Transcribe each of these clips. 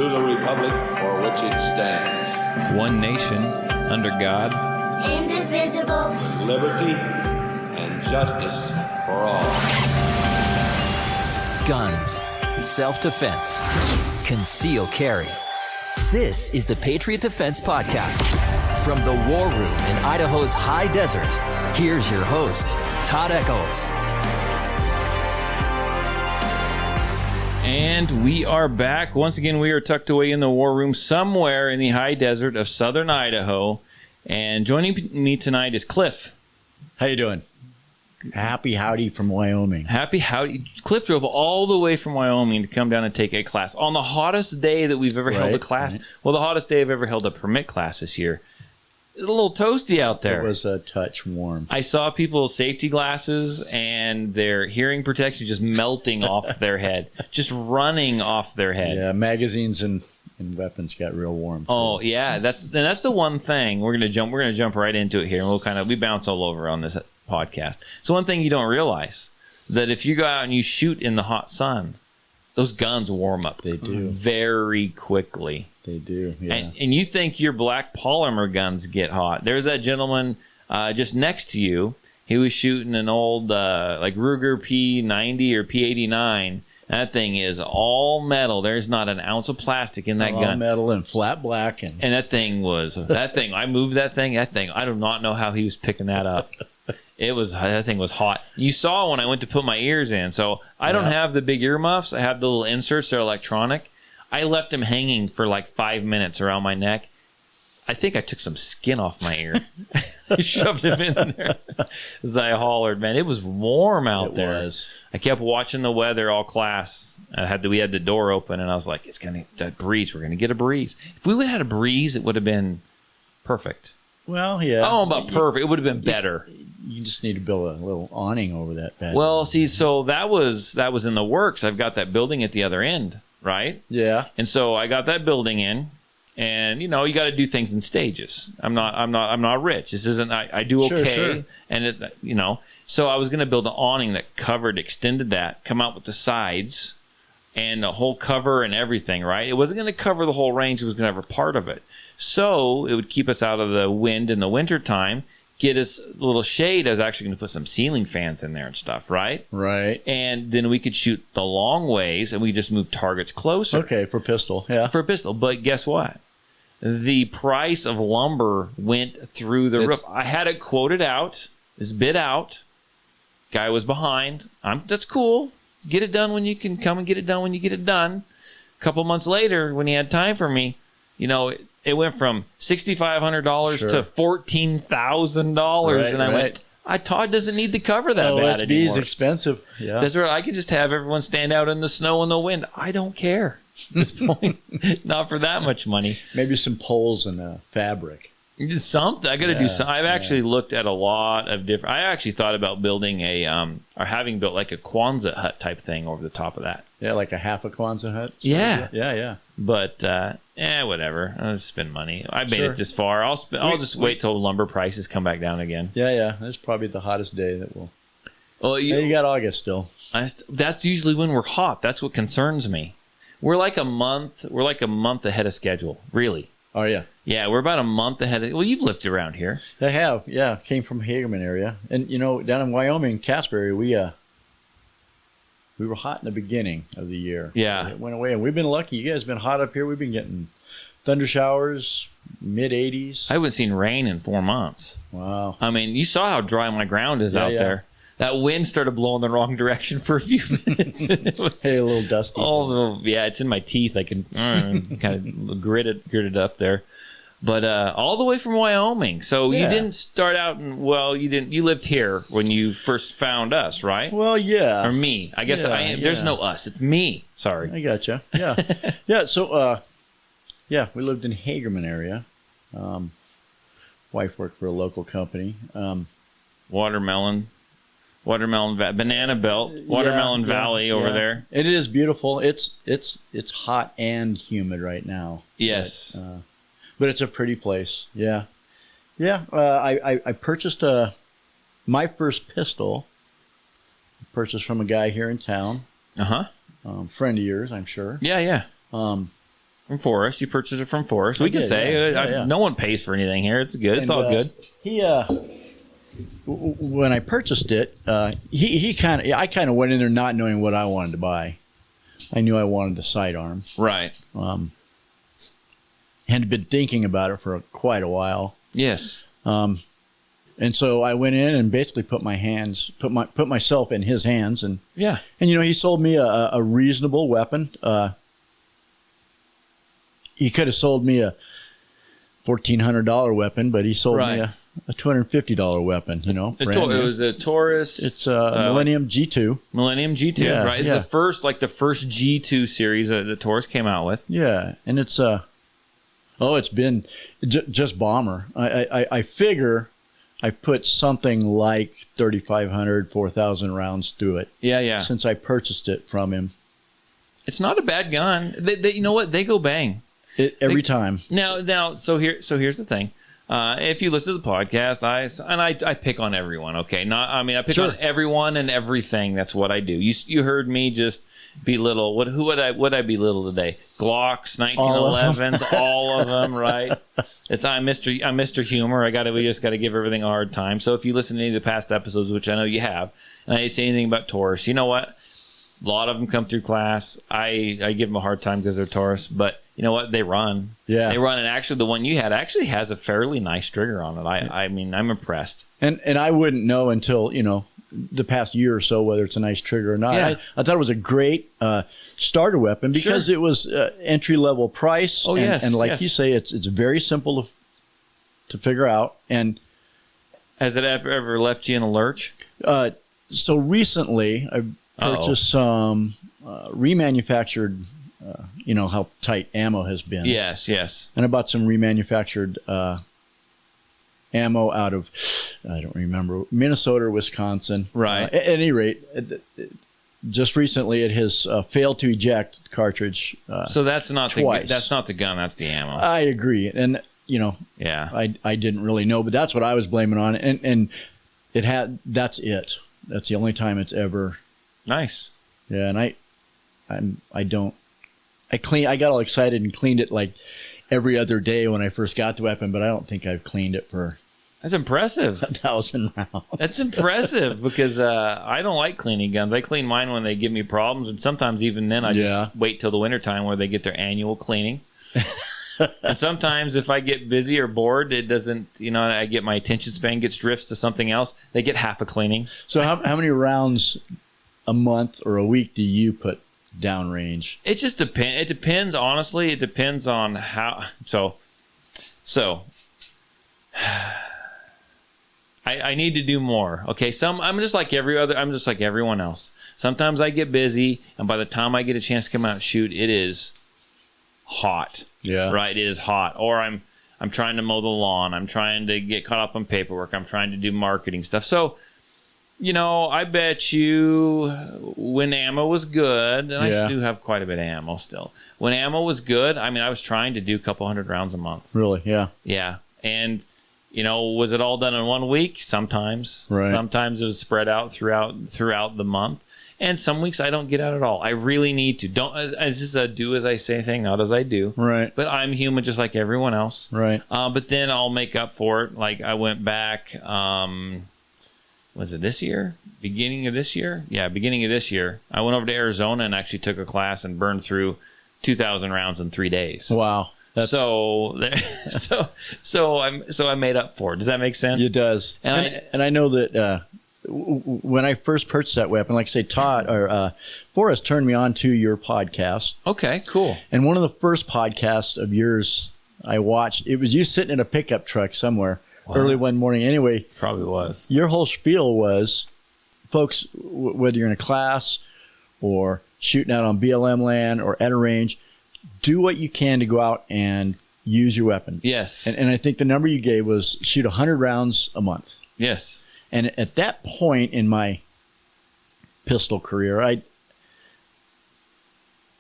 to the republic for which it stands, one nation, under God, indivisible, with liberty and justice for all. Guns, self-defense, concealed carry. This is the Patriot Defense Podcast. From the war room in Idaho's high desert, here's your host, Todd Echols. And we are back. Once again, we are tucked away in the war room somewhere in the high desert of southern Idaho. And joining me tonight is Cliff. How you doing? Happy howdy from Wyoming. Happy howdy. Cliff drove all the way from Wyoming to come down and take a class on the hottest day that we've ever held a class. Right. Well, the hottest day I've ever held a permit class this year. It's a little toasty out there. It was a touch warm. I saw people's safety glasses and their hearing protection just melting off their head, just running off their head. Yeah, magazines and weapons got real warm. Oh yeah, that's the one thing we're gonna jump right into it here, and we bounce all over on this podcast. So one thing you don't realize that if you go out and you shoot in the hot sun, those guns warm up. They do very quickly. They do, yeah. And you think your black polymer guns get hot. There's that gentleman just next to you. He was shooting an old like Ruger P90 or P89. That thing is all metal. There's not an ounce of plastic in that gun. All metal and flat black. And that thing, I moved that thing. I do not know how he was picking that up. That thing was hot. You saw when I went to put my ears in. So I don't have the big earmuffs. I have the little inserts. They're electronic. I left them hanging for like 5 minutes around my neck. I think I took some skin off my ear. I shoved them in there as I hollered, man. It was warm out there. It was. I kept watching the weather all class. We had the door open, and I was like, it's going to breeze. We're going to get a breeze. If we would have had a breeze, it would have been perfect. Well, yeah. Oh, about perfect. It would have been better. You just need to build a little awning over that bed. Well, see, so that was in the works. I've got that building at the other end, right? Yeah. And so I got that building in. And you got to do things in stages. I'm not rich. This isn't. I do okay. Sure. And so I was going to build an awning that extended that, come out with the sides, and the whole cover and everything. Right? It wasn't going to cover the whole range. It was going to have a part of it. So it would keep us out of the wind in the wintertime, get us a little shade. I was actually going to put some ceiling fans in there and stuff. Right. Right. And then we could shoot the long ways, and we just move targets closer. Okay, for pistol. Yeah. For pistol. But guess what? The price of lumber went through the roof. I had it quoted out. It's bid out. Guy was behind. That's cool. Get it done when you can come and get it done when you get it done. A couple months later, when he had time for me, it went from $6,500 to $14,000. Right, and I went, Todd doesn't need to cover that bad OSB anymore. is expensive. Yeah. That's right. I could just have everyone stand out in the snow and the wind. I don't care at this point. Not for that much money. Maybe some poles and fabric. Something. I got to do something. I've actually looked at a lot of different. I actually thought about building or having built like a Quonset hut type thing over the top of that. Yeah, like a half a Quonset hut. Yeah. Yeah. But whatever. I'll just spend money. I made it this far. I'll just wait till lumber prices come back down again. Yeah. That's probably the hottest day that will. Oh, you got August still. That's usually when we're hot. That's what concerns me. We're like a month ahead of schedule. Really. Oh yeah. Yeah, we're about a month ahead. Well, you've lived around here. I have. Yeah, came from Hagerman area, and down in Wyoming, Casper area, we were hot in the beginning of the year. Yeah, it went away, and we've been lucky. You guys have been hot up here. We've been getting thunder showers, mid-80s. I haven't seen rain in 4 months. Wow. I mean, you saw how dry my ground is out there. That wind started blowing the wrong direction for a few minutes. It was, a little dusty. It's in my teeth. I can kind of grit it up there. But all the way from Wyoming. So you didn't start out you lived here when you first found us, right? Well, yeah. Or me. I guess there's no us. It's me. Sorry. I gotcha. Yeah. Yeah. So, we lived in Hagerman area. Wife worked for a local company. Banana Belt, Watermelon Valley over there. It is beautiful. It's hot and humid right now. Yes. But it's a pretty place. Yeah. Yeah. I purchased my first pistol. Purchased from a guy here in town. Uh-huh. Friend of yours, I'm sure. Yeah. From Forrest. You purchased it from Forrest. We can did, say yeah. no one pays for anything here. It's good. It's all good. He when I purchased it, I kind of went in there not knowing what I wanted to buy. I knew I wanted a sidearm. Right. Had been thinking about it for quite a while. Yes. And so I went in and basically put myself in his hands, and Yeah. and he sold me a reasonable weapon. He could have sold me a $1,400 weapon, but he sold me a $250 weapon. It was a Taurus. It's a Millennium G2. Millennium G2, Yeah, right? It's yeah. the first G2 series that the Taurus came out with. Yeah, and it's it's been just bomber. I figure I put something like 3,500, 4,000 rounds through it. Yeah. Since I purchased it from him. It's not a bad gun. They you know what? They go bang. Every time. Now, so here's the thing. If you listen to the podcast, I pick on everyone. Okay, I pick on everyone and everything. That's what I do. You heard me just belittle. Who would I belittle today? Glocks, 1911s, all of them. Right? I'm Mr. Humor. We just got to give everything a hard time. So if you listen to any of the past episodes, which I know you have, and I didn't say anything about Taurus, you know what? A lot of them come through class. I give them a hard time because they're Taurus, but you know what? They run. Yeah. They run, and actually the one you had actually has a fairly nice trigger on it. I'm impressed. And I wouldn't know until, the past year or so whether it's a nice trigger or not. Yeah. I thought it was a great starter weapon because it was entry-level price. Oh, yes. And like you say, it's very simple to figure out. And has it ever left you in a lurch? So recently I purchased some remanufactured, how tight ammo has been. Yes. And I bought some remanufactured ammo out of, I don't remember, Minnesota or Wisconsin. Right. At any rate, just recently it has failed to eject cartridge. So that's not twice. That's not the gun. That's the ammo. I agree. And, yeah. I didn't really know, but that's what I was blaming on. And that's it. That's the only time it's ever. Nice. Yeah. And I got all excited and cleaned it like every other day when I first got the weapon, but I don't think I've cleaned it for That's impressive. 1,000 rounds. That's impressive because I don't like cleaning guns. I clean mine when they give me problems, and sometimes even then I just wait till the wintertime where they get their annual cleaning. And sometimes if I get busy or bored, it doesn't, I get my attention span drifts to something else. They get half a cleaning. So how many rounds a month or a week do you put downrange? It just depends. It depends, honestly. It depends on how. So I need to do more. Okay, I'm just like everyone else. Sometimes I get busy, and by the time I get a chance to come out and shoot, it is hot. Yeah. Right. It is hot. Or I'm trying to mow the lawn. I'm trying to get caught up on paperwork. I'm trying to do marketing stuff. So, I bet you when ammo was good, and I do have quite a bit of ammo still. When ammo was good, I was trying to do a couple hundred rounds a month. Really? Yeah. Yeah. And, was it all done in 1 week? Sometimes. Right. Sometimes it was spread out throughout the month. And some weeks I don't get out at all. I really need to. It's just a do as I say thing, not as I do. Right. But I'm human just like everyone else. Right. But then I'll make up for it. Like I went back, was it this year? Beginning of this year? Yeah, beginning of this year. I went over to Arizona and actually took a class and burned through 2,000 rounds in 3 days. Wow. So I made up for it. Does that make sense? It does. And I know that when I first purchased that weapon, like I say, Todd or Forrest turned me on to your podcast. Okay, cool. And one of the first podcasts of yours I watched, it was you sitting in a pickup truck somewhere early one morning. Anyway, probably was. Your whole spiel was, folks, whether you're in a class or shooting out on BLM land or at a range, do what you can to go out and use your weapon. Yes. And I think the number you gave was shoot 100 rounds a month. Yes. And at that point in my pistol career,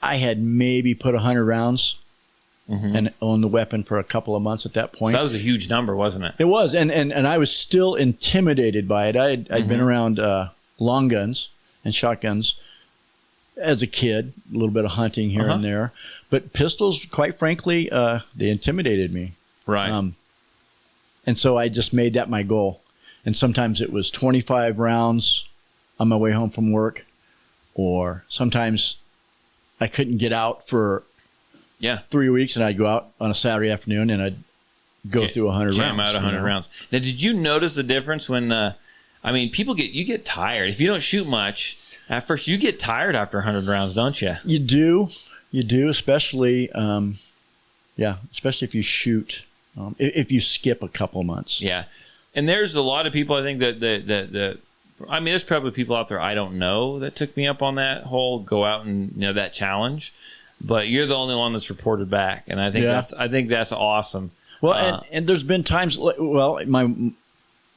I had maybe put 100 rounds and owned the weapon for a couple of months at that point. So that was a huge number, wasn't it? It was. And I was still intimidated by it. I'd been around long guns and shotguns as a kid, a little bit of hunting here and there. But pistols, quite frankly, they intimidated me. Right. And so I just made that my goal. And sometimes it was 25 rounds on my way home from work, or sometimes I couldn't get out for 3 weeks, and I'd go out on a Saturday afternoon and I'd go through 100 rounds. Jam out 100 rounds. Now, did you notice the difference when, you get tired. If you don't shoot much, at first you get tired after 100 rounds, don't you? You do, especially, especially if you shoot, if you skip a couple months. Yeah. And there's a lot of people, I think, that there's probably people out there I don't know that took me up on that whole go out and that challenge, but you're the only one that's reported back, and I think that's awesome. Well, and there's been times,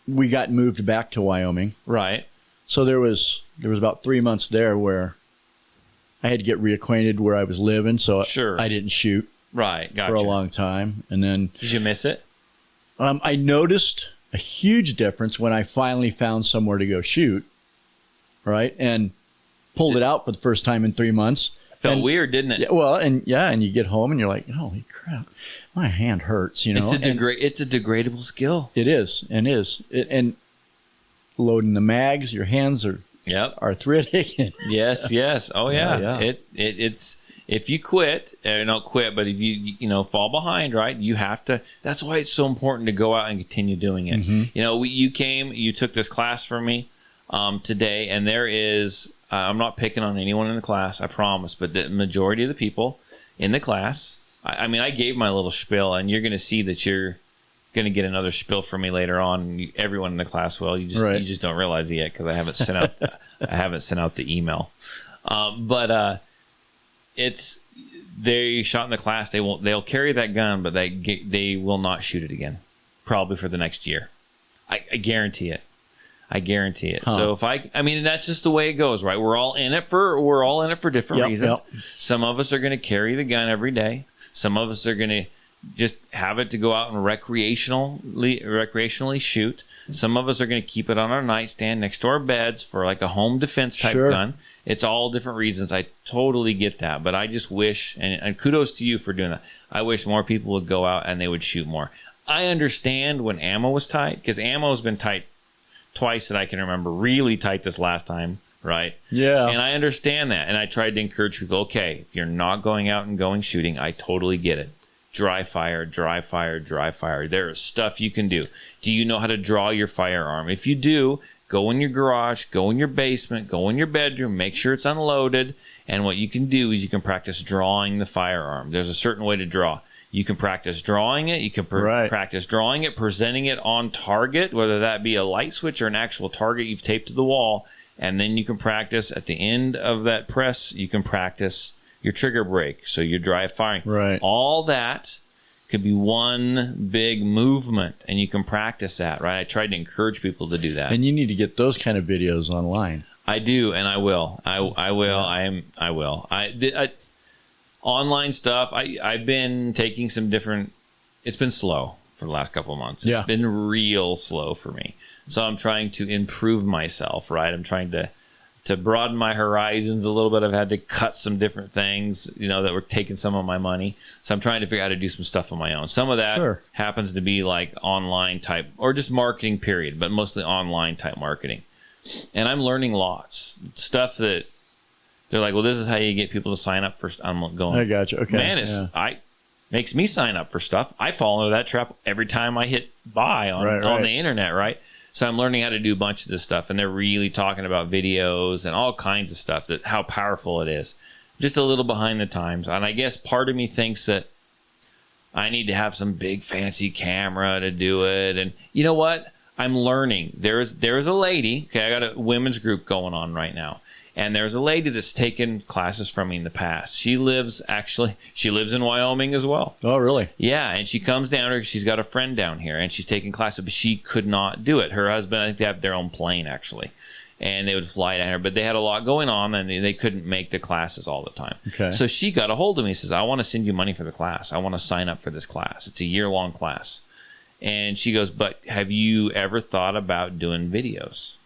we got moved back to Wyoming, right? So there was about 3 months there where I had to get reacquainted where I was living, so I didn't shoot right. Gotcha. For a long time, and then did you miss it? I noticed a huge difference when I finally found somewhere to go shoot, right? And pulled it out for the first time in 3 months. Felt weird, didn't it? Yeah, well, and you get home and you're like, holy crap, my hand hurts, It's a degradable skill. It is, and loading the mags, your hands are arthritic. Yes. Oh yeah. It's if you quit, not quit, but if you fall behind, right? You have to. That's why it's so important to go out and continue doing it. Mm-hmm. You took this class from me today, and there is. I'm not picking on anyone in the class, I promise, but the majority of the people in the class. I gave my little spiel, and you're going to see that you're going to get another spiel from me later on. Everyone in the class will. You just don't realize it yet because I haven't sent out the email. It's they shot in the class. They'll carry that gun, but they will not shoot it again, probably for the next year. I guarantee it. So if that's just the way it goes, right? We're all in it for different reasons. Yep. Some of us are going to carry the gun every day. Some of us are going to just have it to go out and recreationally shoot. Some of us are going to keep it on our nightstand next to our beds for like a home defense type gun. It's all different reasons. I totally get that, but I just wish, and kudos to you for doing that. I wish more people would go out and they would shoot more. I understand when ammo was tight, because ammo has been tight twice that I can remember, really tight this last time, right? Yeah. And I understand that. And I tried to encourage people, okay, if you're not going out and going shooting, I totally get it. Dry fire. There is stuff you can do. Do you know how to draw your firearm? If you do, go in your garage, go in your basement, go in your bedroom, make sure it's unloaded. And what you can do is you can practice drawing the firearm. There's a certain way to draw. You can practice drawing it. You can practice drawing it, presenting it on target, whether that be a light switch or an actual target you've taped to the wall. And then you can practice at the end of that press, you can practice your trigger break. So you're dry firing. Right. All that could be one big movement, and you can practice that, right? I tried to encourage people to do that. And you need to get those kind of videos online. I do, and I will. I will. Online stuff, I've been taking some different, it's been slow for the last couple of months. Yeah. It's been real slow for me. So I'm trying to improve myself, right? I'm trying to broaden my horizons a little bit. I've had to cut some different things, that were taking some of my money. So I'm trying to figure out how to do some stuff on my own. Some of that happens to be like online type or just marketing period, but mostly online type marketing. And I'm learning lots. Stuff that they're like, well, this is how you get people to sign up for. I'm going. I got you. Okay. Man, makes me sign up for stuff. I fall into that trap every time I hit buy on the internet, right? So I'm learning how to do a bunch of this stuff, and they're really talking about videos and all kinds of stuff, that how powerful it is. Just a little behind the times, and I guess part of me thinks that I need to have some big fancy camera to do it. And you know what? I'm learning. There's a lady. Okay, I got a women's group going on right now. And there's a lady that's taken classes from me in the past. She lives in Wyoming as well. Oh, really? Yeah, and she comes down here. She's got a friend down here, and she's taking classes, but she could not do it. Her husband, I think they have their own plane, actually. And they would fly down here, but they had a lot going on, and they couldn't make the classes all the time. Okay. So she got a hold of me and says, I want to send you money for the class. I want to sign up for this class. It's a year-long class. And she goes, but have you ever thought about doing videos?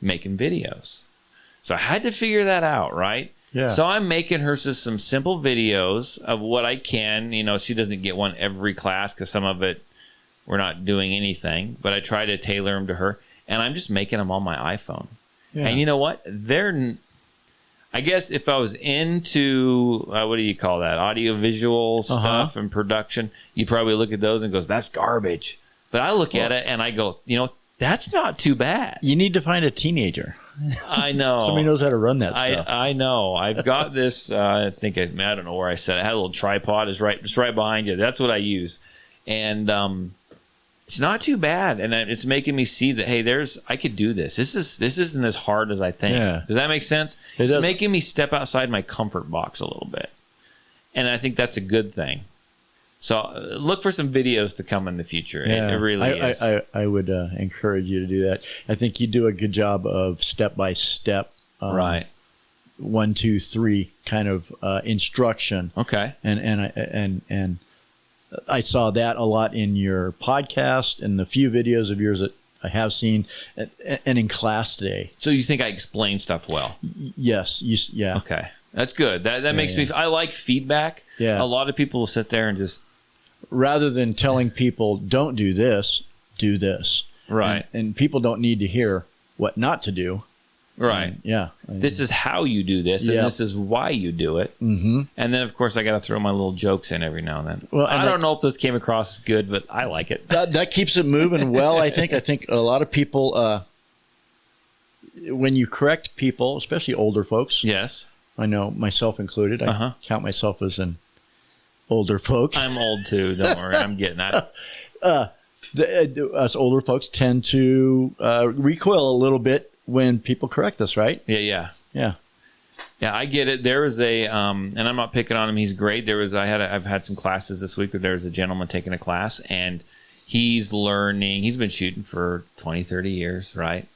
Making videos? So I had to figure that out, right? Yeah. So I'm making her just some simple videos of what I can. You know, she doesn't get one every class because some of it we're not doing anything, but I try to tailor them to her. And I'm just making them on my iPhone. Yeah. And you know what? I guess if I was into, what do you call that? Audiovisual stuff and production, you probably look at those and goes, that's garbage. But I look at it and I go, you know, that's not too bad. You need to find a teenager. I know. Somebody knows how to run that stuff. I know. I've got this, I don't know where I said it. I had a little tripod. It's right behind you. That's what I use. And it's not too bad. And it's making me see that, hey, I could do this. This isn't as hard as I think. Yeah. Does that make sense? It's making me step outside my comfort box a little bit. And I think that's a good thing. So look for some videos to come in the future. Yeah. It really is. I would encourage you to do that. I think you do a good job of step-by-step. Right. 1, 2, 3 kind of instruction. Okay. And I saw that a lot in your podcast and the few videos of yours that I have seen, and in class today. So you think I explain stuff well? Yes. Yeah. Okay. That's good. That makes me. I like feedback. Yeah. A lot of people will sit there and just. Rather than telling people, don't do this, do this. Right. And people don't need to hear what not to do. Right. Yeah. This is how you do this, and this is why you do it. Mm-hmm. And then, of course, I got to throw my little jokes in every now and then. Well, I don't know if those came across as good, but I like it. That keeps it moving well, I think. I think a lot of people, when you correct people, especially older folks. Yes. I know, myself included. I count myself as an older folk. I'm old, too. Don't worry. I'm getting that. Us older folks tend to recoil a little bit when people correct us, right? Yeah. Yeah, I get it. There was and I'm not picking on him. He's great. I've had some classes this week where there was a gentleman taking a class, and he's learning. He's been shooting for 20, 30 years, right?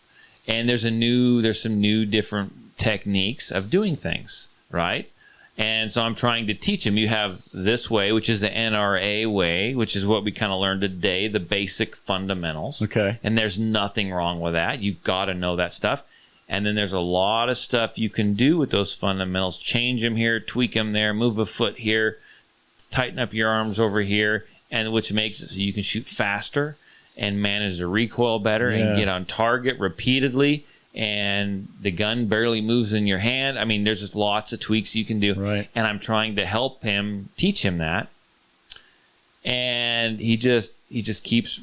And there's some new different techniques of doing things, right? And so I'm trying to teach him. You have this way, which is the NRA way, which is what we kind of learned today, the basic fundamentals. Okay. And there's nothing wrong with that. You got to know that stuff. And then there's a lot of stuff you can do with those fundamentals. Change them here, tweak them there, move a foot here, tighten up your arms over here, and which makes it so you can shoot faster and manage the recoil better and get on target repeatedly. And the gun barely moves in your hand. I mean, there's just lots of tweaks you can do. Right. And I'm trying to help him, teach him that. And he just keeps,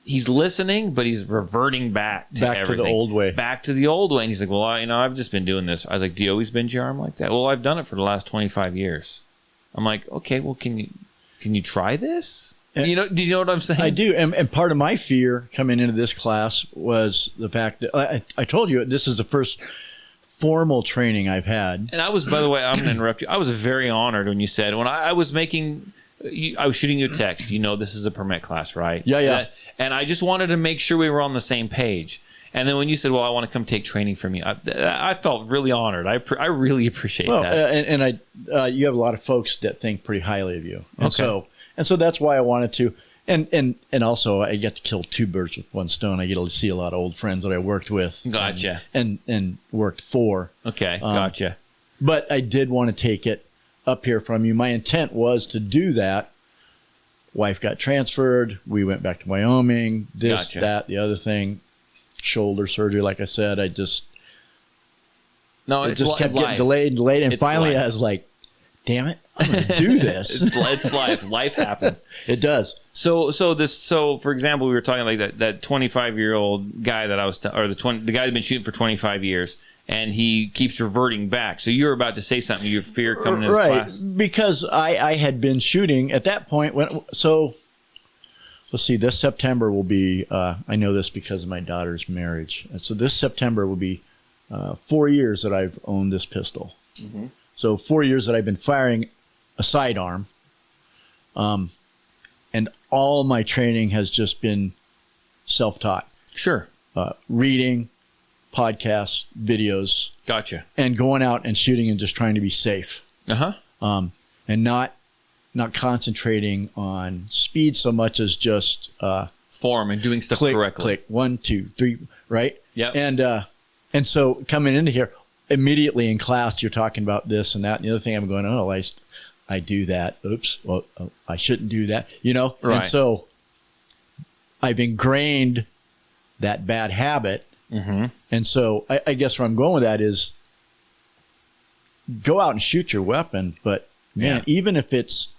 he's listening, but he's reverting back to everything. the old way. Back to the old way. And he's like, well, I've just been doing this. I was like, do you always bend your arm like that? Well, I've done it for the last 25 years. I'm like, okay, well, can you try this? Do you know what I'm saying? I do. And part of my fear coming into this class was the fact that I told you this is the first formal training I've had. And I was, by the way, I'm going to interrupt you. I was very honored when you said, when I was shooting you a text, this is a permit class, right? Yeah. And I just wanted to make sure we were on the same page. And then when you said, well, I want to come take training from you, I felt really honored. I really appreciate that. You have a lot of folks that think pretty highly of you. Okay. And so that's why I wanted to. And also I get to kill two birds with one stone. I get to see a lot of old friends that I worked with. Gotcha. And worked for. Okay, gotcha. But I did want to take it up here from you. My intent was to do that. Wife got transferred. We went back to Wyoming. Gotcha. That, the other thing. Shoulder surgery, like I said. It just kept getting delayed. And finally I was like, damn it, I'm going to do this. It's life. Life happens. It does. So for example, we were talking like that 25-year-old guy that I was, the guy who'd been shooting for 25 years, and he keeps reverting back. So you're about to say something, your fear coming in his class. Because I had been shooting at that point. So let's see, this September will be, I know this because of my daughter's marriage. And so this September will be 4 years that I've owned this pistol. Mm-hmm. So 4 years that I've been firing a sidearm. And all my training has just been self-taught. Sure. Reading, podcasts, videos. Gotcha. And going out and shooting and just trying to be safe. Uh-huh. And not concentrating on speed so much as just form and doing stuff click, correctly. Click, 1, 2, 3, right? Yeah. And so coming into here, immediately in class, you're talking about this and that. And the other thing I'm going, oh, I do that. Oops. Well, I shouldn't do that, Right. And so I've ingrained that bad habit. Mm-hmm. And so I guess where I'm going with that is go out and shoot your weapon. But man, even if it's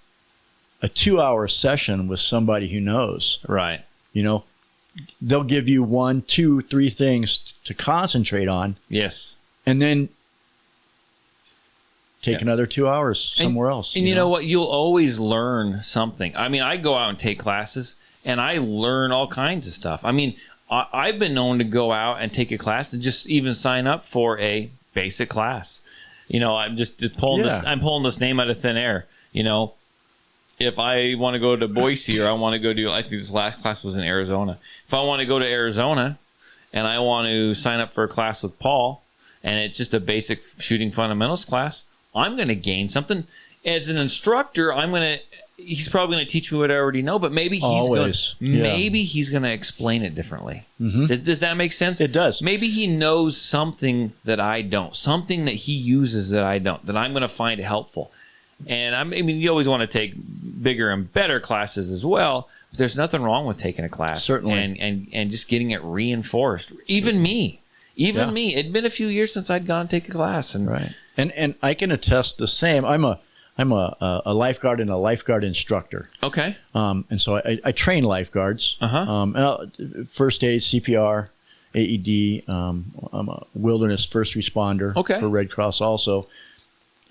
a 2-hour session with somebody who knows, Right. They'll give you 1, 2, 3 things to concentrate on. Yes. And then take another 2 hours somewhere else. And you know what? You'll always learn something. I mean, I go out and take classes and I learn all kinds of stuff. I mean, I've been known to go out and take a class and just even sign up for a basic class. I'm just pulling this. I'm pulling this name out of thin air. If I want to go to Boise or I want to go to, I think this last class was in Arizona. If I want to go to Arizona and I want to sign up for a class with Paul and it's just a basic shooting fundamentals class, I'm going to gain something. As an instructor, he's probably going to teach me what I already know, but maybe he's going to explain it differently. Mm-hmm. Does that make sense? It does. Maybe he knows something that I don't, something that he uses that I don't, that I'm going to find helpful. And I mean, you always want to take bigger and better classes as well. But there's nothing wrong with taking a class, certainly, and just getting it reinforced. Even me, it'd been a few years since I'd gone and take a class, and right. And I can attest the same. I'm a lifeguard and a lifeguard instructor. Okay. And so I train lifeguards. First aid, CPR, AED. I'm a wilderness first responder for Red Cross also.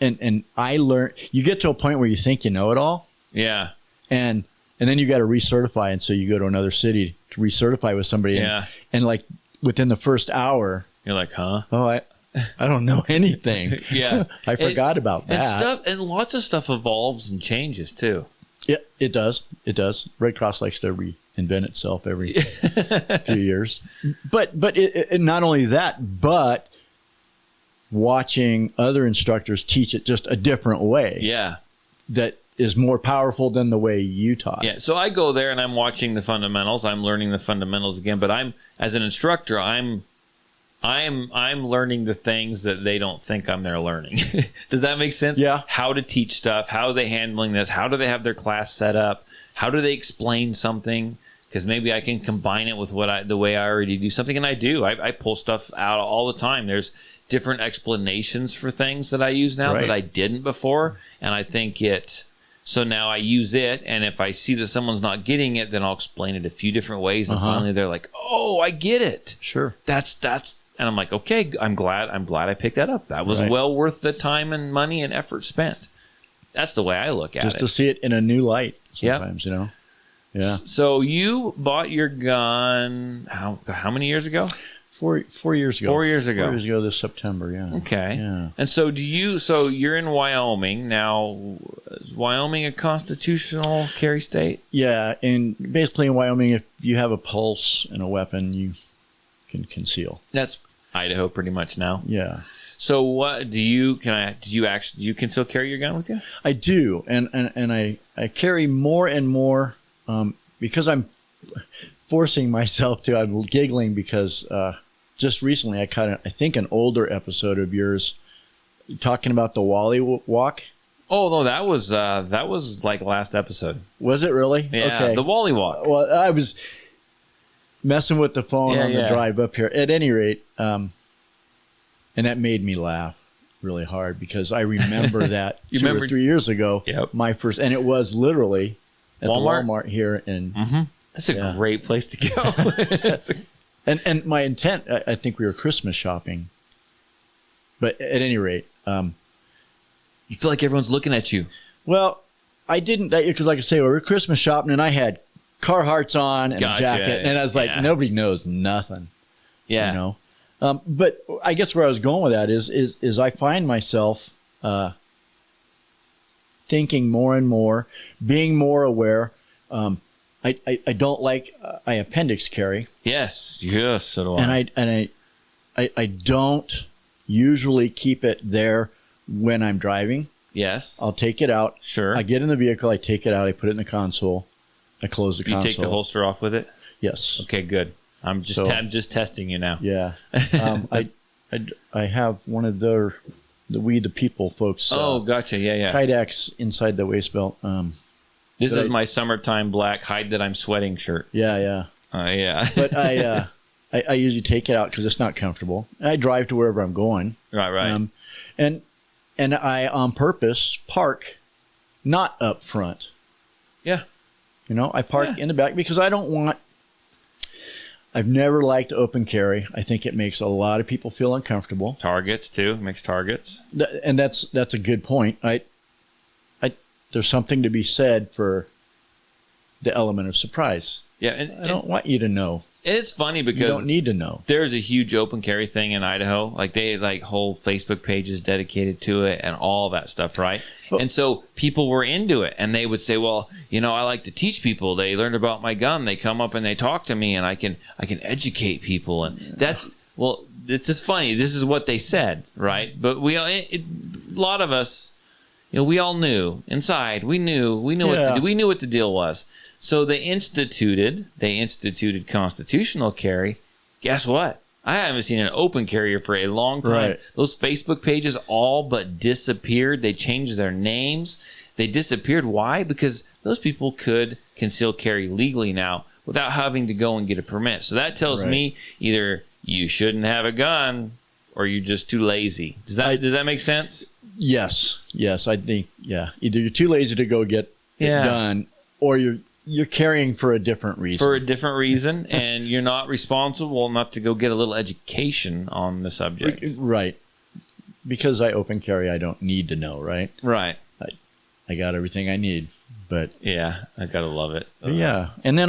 And I learned, you get to a point where you think you know it all. Yeah. And then you got to recertify. And so you go to another city to recertify with somebody. Yeah. And like within the first hour, you're like, huh? Oh, I don't know anything. Yeah. I forgot about that. And lots of stuff evolves and changes too. Yeah, it does. It does. Red Cross likes to reinvent itself every few years. But it, not only that, but watching other instructors teach it just a different way. Yeah. That is more powerful than the way you taught. Yeah. So I go there and I'm watching the fundamentals. I'm learning the fundamentals again. But as an instructor, I'm learning the things that they don't think I'm there learning. Does that make sense? Yeah. How to teach stuff. How are they handling this? How do they have their class set up? How do they explain something? Because maybe I can combine it with the way I already do something. And I do. I pull stuff out all the time. There's different explanations for things that I use now that I didn't before. And I think so now I use it. And if I see that someone's not getting it, then I'll explain it a few different ways. And finally they're like, oh, I get it. Sure. That's, and I'm like, okay, I'm glad I picked that up. That was well worth the time and money and effort spent. That's the way I look at it. Just to see it in a new light sometimes, Yeah. So you bought your gun how many years ago? 4 years ago. 4 years ago. 4 years ago this September, yeah. Okay. Yeah. And so you're in Wyoming. Now, is Wyoming a constitutional carry state? Yeah, and basically in Wyoming, if you have a pulse and a weapon, you can conceal. That's Idaho pretty much now. Yeah. So what do you can still carry your gun with you? I do. And I carry more and more because I'm forcing myself to. I'm giggling because just recently I caught I think an older episode of yours talking about the Wally walk. Oh no, that was like last episode. Was it really? Yeah, okay. The Wally walk. Well, I was messing with the phone on the drive up here. At any rate, and that made me laugh really hard because I remember that 2 or 3 years ago. Yep. My first, and it was literally at Walmart? the Walmart here in. Mm-hmm. That's a great place to go. And my intent, I think we were Christmas shopping. But at any rate, you feel like everyone's looking at you. Well, I didn't, because like I say, we were Christmas shopping and I had Carhartts on and a jacket, and I was like, nobody knows nothing. Yeah. But I guess where I was going with that is I find myself thinking more and more, being more aware. I don't like I appendix carry. Yes, so do I. And I don't usually keep it there when I'm driving. Yes. I'll take it out. Sure. I get in the vehicle, I take it out, I put it in the console, I close the console. You take the holster off with it? Yes. Okay, good. I'm just testing you now. Yeah. I have one of the We the People folks. Gotcha. Yeah. Kydex inside the waist belt. This is my summertime black hide that I'm sweating shirt. Yeah. Yeah. But I usually take it out because it's not comfortable. I drive to wherever I'm going. Right. And I on purpose park not up front. Yeah. I park in the back because I don't want. I've never liked open carry. I think it makes a lot of people feel uncomfortable. Targets too, makes targets. And that's a good point. There's something to be said for the element of surprise. Yeah, and I don't want you to know. It's funny because You don't need to know. There's a huge open carry thing in Idaho. Like they whole Facebook pages dedicated to it and all that stuff, right? And so people were into it, and they would say, "Well, I like to teach people. They learned about my gun. They come up and they talk to me, and I can educate people." And it's just funny. This is what they said, right? But a lot of us, we all knew inside. We knew what the deal was. So they instituted constitutional carry. Guess what? I haven't seen an open carrier for a long time. Right. Those Facebook pages all but disappeared. They changed their names. They disappeared. Why? Because those people could conceal carry legally now without having to go and get a permit. So that tells me either you shouldn't have a gun or you're just too lazy. Does that make sense? Yes. I think either you're too lazy to go get it done, or you're carrying for a different reason. And you're not responsible enough to go get a little education on the subject. Right. Because I open carry, I don't need to know, right? Right. I got everything I need. But yeah, I gotta love it. Yeah. And then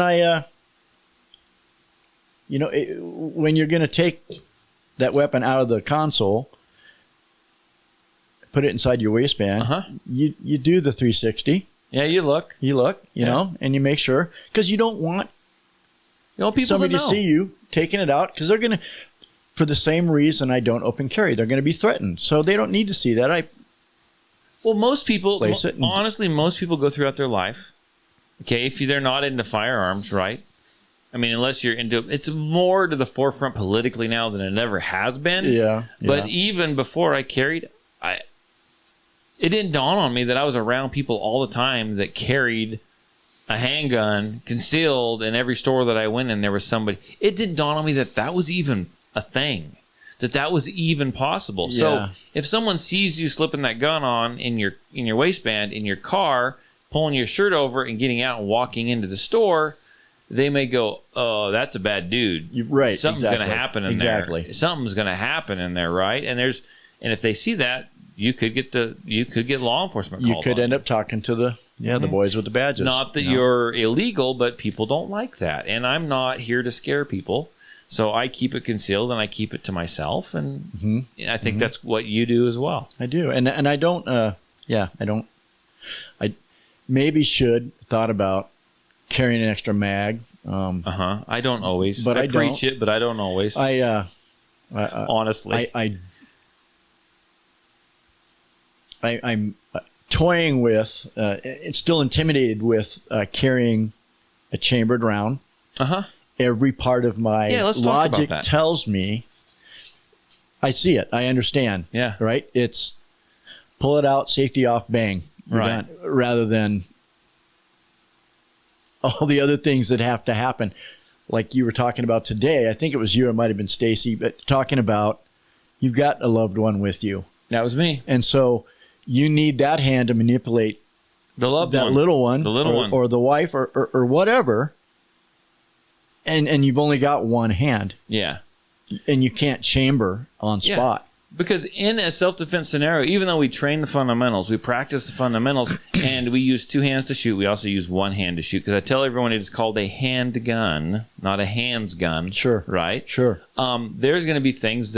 when you're going to take that weapon out of the console, put it inside your waistband, you do the 360. Yeah, you look, and you make sure, because you don't want people somebody to see you taking it out, because they're going to, for the same reason I don't open carry, they're going to be threatened. So they don't need to see that. Most people, honestly, most people go throughout their life. Okay, if they're not into firearms, right? I mean, unless you're into, it's more to the forefront politically now than it ever has been. Yeah. But even before I carried, it didn't dawn on me that I was around people all the time that carried a handgun concealed in every store that I went in. There was somebody. It didn't dawn on me that was even a thing, that was even possible. Yeah. So if someone sees you slipping that gun on in your waistband in your car, pulling your shirt over and getting out and walking into the store, they may go, "Oh, that's a bad dude." Right. Something's going to happen in there. Exactly. Something's going to happen in there, right? And if they see that, you could get law enforcement called. You could end up talking to the boys with the badges. Not that you're illegal, but people don't like that. And I'm not here to scare people. So I keep it concealed and I keep it to myself. And I think that's what you do as well. I do. And I don't, I maybe should thought about carrying an extra mag. I don't always. But I preach don't. it, but I don't always. Honestly. I'm toying with, it's still intimidated with carrying a chambered round. Every part of my logic tells me, I see it, I understand. Yeah. Right? It's pull it out, safety off, bang. You're done. Rather than all the other things that have to happen. Like you were talking about today, I think it was you, it might have been Stacy, but talking about you've got a loved one with you. That was me. And so you need that hand to manipulate the loved that one. little one, or the wife, or whatever. And you've only got one hand. Yeah. And you can't chamber on spot. Because in a self-defense scenario, even though we train the fundamentals, we practice the fundamentals, and we use two hands to shoot, we also use one hand to shoot. Because I tell everyone it is called a handgun, not a hands gun. Sure. Right? Sure. There's going to be things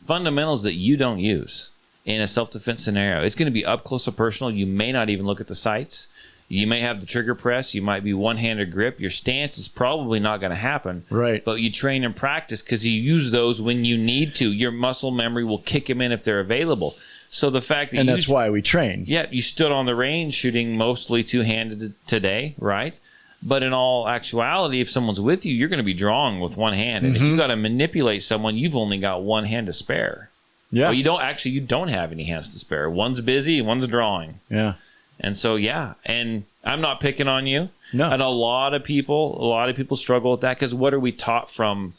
fundamentals that you don't use in a self-defense scenario. It's going to be up close and personal. You may not even look at the sights. You may have the trigger press. You might be one-handed grip. Your stance is probably not going to happen. Right. But you train and practice because you use those when you need to. Your muscle memory will kick them in if they're available. So the fact that that's why we train. Yeah, you stood on the range shooting mostly two-handed today, right? But in all actuality, if someone's with you, you're going to be drawing with one hand. And if you got to manipulate someone, you've only got one hand to spare. Yeah. Well, you don't have any hands to spare. One's busy, one's drawing. Yeah. And so, yeah. And I'm not picking on you. No. And a lot of people struggle with that because what are we taught from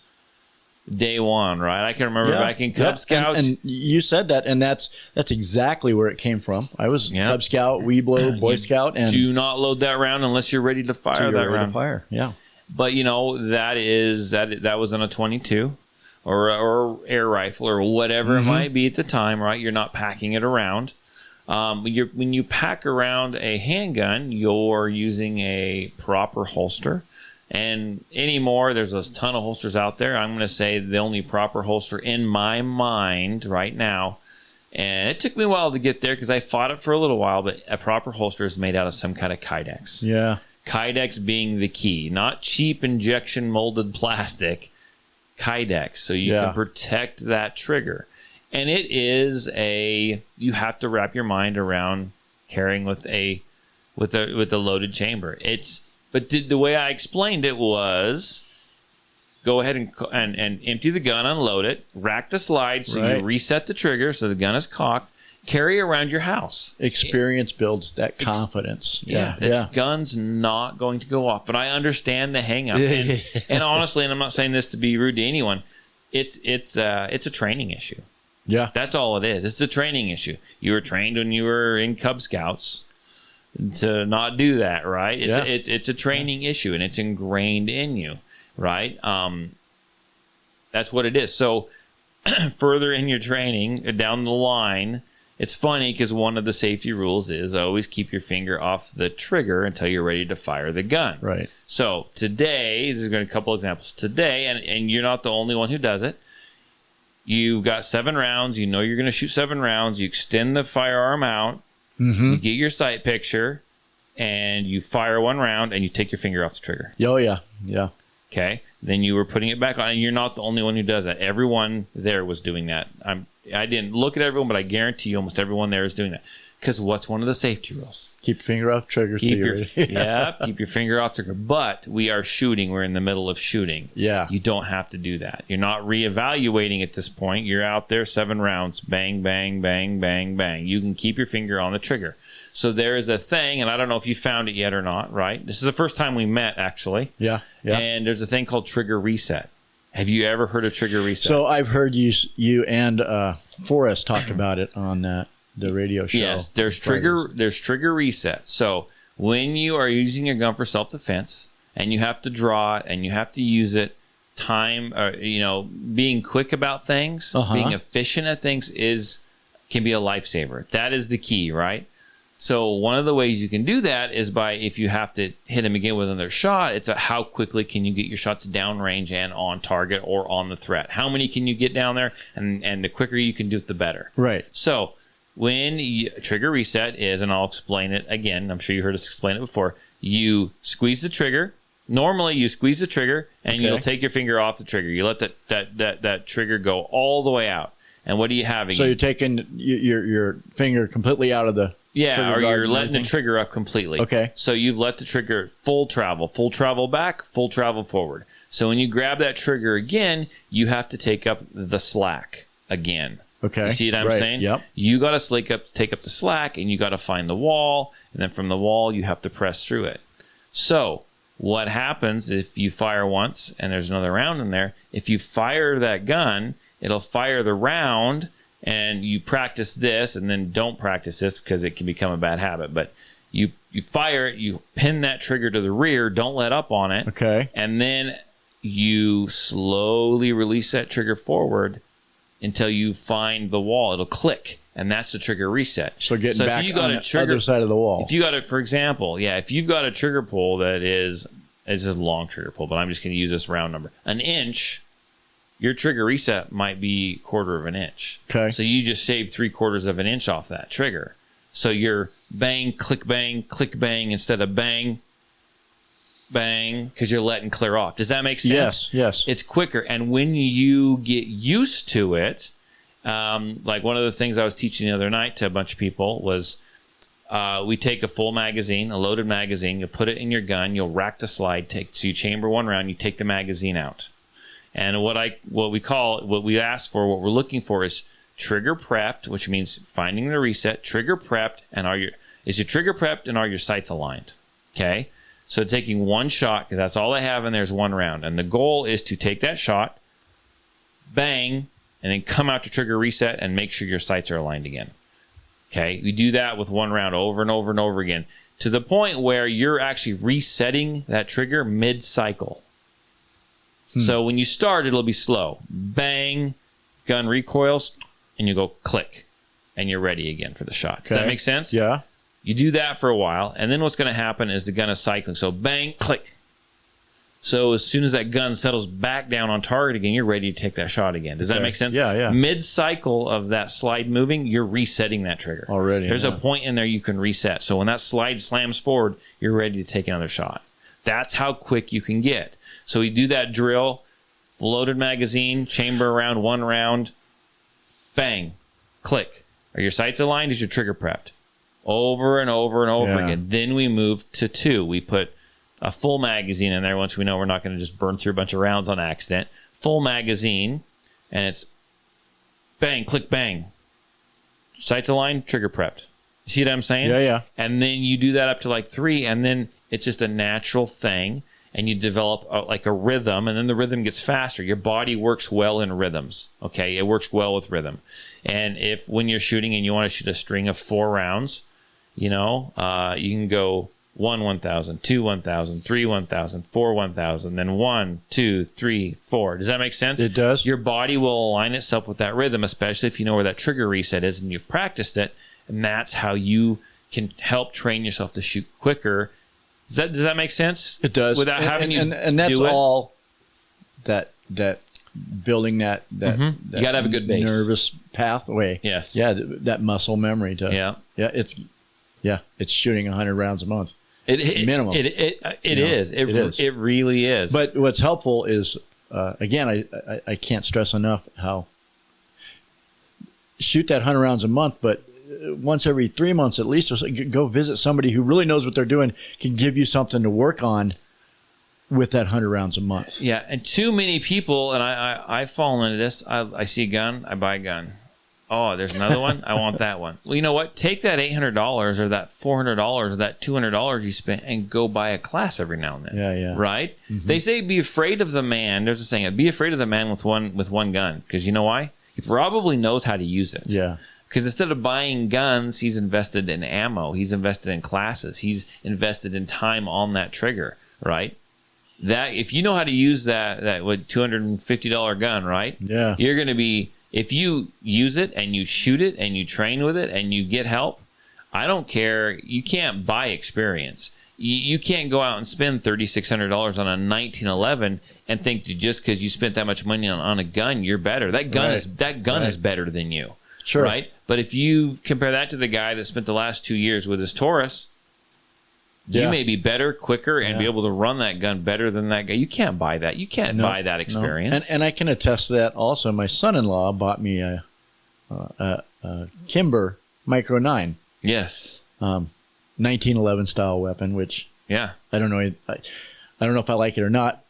day one, right? I can remember back in Cub Scouts. And you said that, and that's exactly where it came from. I was Cub Scout, Weeblo, Boy Scout, and do not load that round unless you're ready to fire that round. Yeah. But that was on a 22 or air rifle or whatever it might be at the time, right? You're not packing it around. When you pack around a handgun, you're using a proper holster. And anymore, there's a ton of holsters out there. I'm going to say the only proper holster in my mind right now, and it took me a while to get there because I fought it for a little while, but a proper holster is made out of some kind of Kydex. Yeah. Kydex being the key, not cheap injection molded plastic, Kydex, so you can protect that trigger. And it is you have to wrap your mind around carrying with a loaded chamber. But the way I explained it was go ahead and empty the gun, unload it, rack the slide so you reset the trigger so the gun is cocked, carry around your house. Experience builds that confidence. Gun's not going to go off. But I understand the hang up. And honestly, and I'm not saying this to be rude to anyone, it's a training issue. Yeah. That's all it is. It's a training issue. You were trained when you were in Cub Scouts to not do that, right? It's a training issue, and it's ingrained in you, right? That's what it is. So further in your training down the line, it's funny because one of the safety rules is always keep your finger off the trigger until you're ready to fire the gun. Right. So today, there's going to be a couple examples. Today, and you're not the only one who does it, you've got 7 rounds. You know you're going to shoot 7 rounds. You extend the firearm out. You get your sight picture, and you fire 1 round, and you take your finger off the trigger. Oh, yeah. Okay. Then you were putting it back on, and you're not the only one who does that. Everyone there was doing that. I didn't look at everyone, but I guarantee you almost everyone there is doing that. Because what's one of the safety rules? Keep your finger off trigger. Keep your finger off trigger. But we are shooting. We're in the middle of shooting. Yeah. You don't have to do that. You're not reevaluating at this point. You're out there 7 rounds. Bang, bang, bang, bang, bang. You can keep your finger on the trigger. So there is a thing, and I don't know if you found it yet or not, right? This is the first time we met, actually. Yeah. And there's a thing called trigger reset. Have you ever heard of trigger reset? So I've heard you and Forrest talk about it on the radio show. Yes, there's trigger reset. So when you are using your gun for self-defense and you have to draw it and you have to use it, being quick about things, being efficient at things can be a lifesaver. That is the key, right? So one of the ways you can do that is by, if you have to hit him again with another shot, it's how quickly can you get your shots downrange and on target or on the threat. How many can you get down there? And the quicker you can do it, the better. Right. So trigger reset is, and I'll explain it again. I'm sure you heard us explain it before. You squeeze the trigger. Normally, you squeeze the trigger, and you'll take your finger off the trigger. You let that trigger go all the way out. And what are you having? So you're taking your finger completely out of the or you're letting the trigger up completely. Okay. So you've let the trigger full travel back, full travel forward. So when you grab that trigger again, you have to take up the slack again. Okay. You see what I'm saying? Yep. You got to take up the slack, and you got to find the wall, and then from the wall, you have to press through it. So what happens if you fire once and there's another round in there? If you fire that gun, it'll fire the round, and you practice this, and then don't practice this because it can become a bad habit. But you fire it, you pin that trigger to the rear, don't let up on it. Okay. And then you slowly release that trigger forward until you find the wall. It'll click, and that's the trigger reset. So getting back if you got on the other side of the wall. If you got it, for example, if you've got a trigger pull that is a long trigger pull, but I'm just going to use this round number, 1 inch, your trigger reset might be 1/4 of an inch. Okay. So you just shaved 3/4 of an inch off that trigger. So you're bang, click, bang, instead of bang, bang, because you're letting clear off. Does that make sense? Yes. It's quicker. And when you get used to it, like one of the things I was teaching the other night to a bunch of people was we take a full magazine, a loaded magazine, you put it in your gun, you'll rack the slide, so you chamber one round, you take the magazine out. And what we ask for, what we're looking for is trigger prepped, which means finding the reset, trigger prepped, and is your trigger prepped and are your sights aligned? Okay. So taking one shot, because that's all I have in there is one round. And the goal is to take that shot, bang, and then come out to trigger reset and make sure your sights are aligned again. Okay. We do that with one round over and over and over again to the point where you're actually resetting that trigger mid-cycle. So when you start, it'll be slow. Bang, gun recoils, and you go click, and you're ready again for the shot. Does that make sense? Yeah. You do that for a while, and then what's going to happen is the gun is cycling. So bang, click. So as soon as that gun settles back down on target again, you're ready to take that shot again. Does that make sense? Yeah, yeah. Mid-cycle of that slide moving, you're resetting that trigger. Already. There's a point in there you can reset. So when that slide slams forward, you're ready to take another shot. That's how quick you can get. So we do that drill, loaded magazine, chamber around, one round, bang, click. Are your sights aligned? Is your trigger prepped? Over and over and over again. Then we move to 2. We put a full magazine in there once we know we're not going to just burn through a bunch of rounds on accident. Full magazine, and it's bang, click, bang. Sights aligned, trigger prepped. See what I'm saying? Yeah, yeah. And then you do that up to like 3, and then it's just a natural thing, and you develop like a rhythm, and then the rhythm gets faster. Your body works well in rhythms, okay? It works well with rhythm. And if when you're shooting and you want to shoot a string of 4 rounds, you can go 1 1,000, 2 1,000, 3 1,000, 4 1,000, then 1, 2, 3, 4. Does that make sense? It does. Your body will align itself with that rhythm, especially if you know where that trigger reset is and you've practiced it, and that's how you can help train yourself to shoot quicker. Does that make sense? It does. Without having and that's do it? all that building that You gotta have a good base. nervous pathway. Yes. Yeah, that muscle memory to it's shooting 100 rounds a month. Minimum. It is. It really is. But what's helpful is again, I can't stress enough how shoot that 100 rounds a month, but once every 3 months at least, or go visit somebody who really knows what they're doing, can give you something to work on with that 100 rounds a month. Yeah, and too many people, and I fall into this. I see a gun, I buy a gun. Oh, there's another one. I want that one. Well, you know what? Take that $800 or that $400 or that $200 you spent and go buy a class every now and then. Yeah, yeah. Right? Mm-hmm. They say be afraid of the man. There's a saying: be afraid of the man with one gun, because you know why? He probably knows how to use it. Yeah. Because instead of buying guns, he's invested in ammo. He's invested in classes. He's invested in time on that trigger, right? That if you know how to use that $250 gun, right? Yeah. You're going to be, if you use it and you shoot it and you train with it and you get help, I don't care. You can't buy experience. You can't go out and spend $3,600 on a 1911 and think that just because you spent that much money on a gun, you're better. That gun is better than you. Sure. Right? But if you compare that to the guy that spent the last 2 years with his Taurus, you may be better, quicker, and be able to run that gun better than that guy. You can't buy that. You can't buy that experience. And I can attest to that also. My son-in-law bought me a Kimber Micro 9. Yes. 1911 style weapon, which I don't know. I don't know if I like it or not.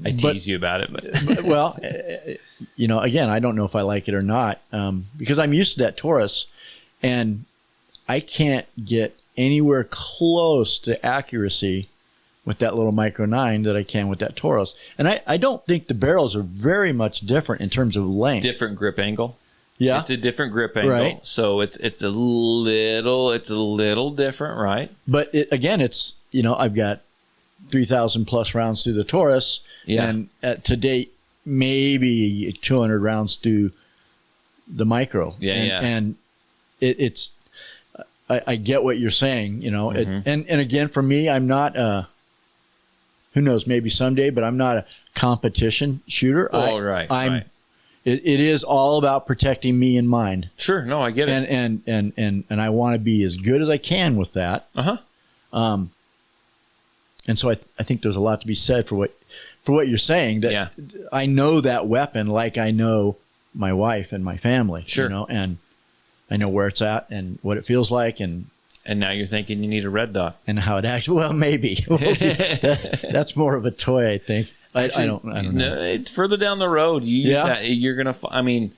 I tease you about it, but well, again, I don't know if I like it or not because I'm used to that Taurus, and I can't get anywhere close to accuracy with that little Micro 9 that I can with that Taurus. And I don't think the barrels are very much different in terms of length. Different grip angle. Yeah, it's a different grip angle, right. So it's a little different, right? But it's I've got 3,000 plus rounds through the Taurus, and to date maybe 200 rounds through the Micro. And it's I get what you're saying, and again, for me, I'm not who knows, maybe someday, but I'm not a competition shooter. Right. It is all about protecting me and mine. Sure. No, I get it. And I want to be as good as I can with that. And so I think there's a lot to be said for what you're saying, that I know that weapon like I know my wife and my family. Sure. And I know where it's at and what it feels like, and And now you're thinking you need a red dot. And how it actually, well, maybe. We'll see. That's more of a toy, I think. I don't know. No, it's further down the road. You use that. You're going to, I mean,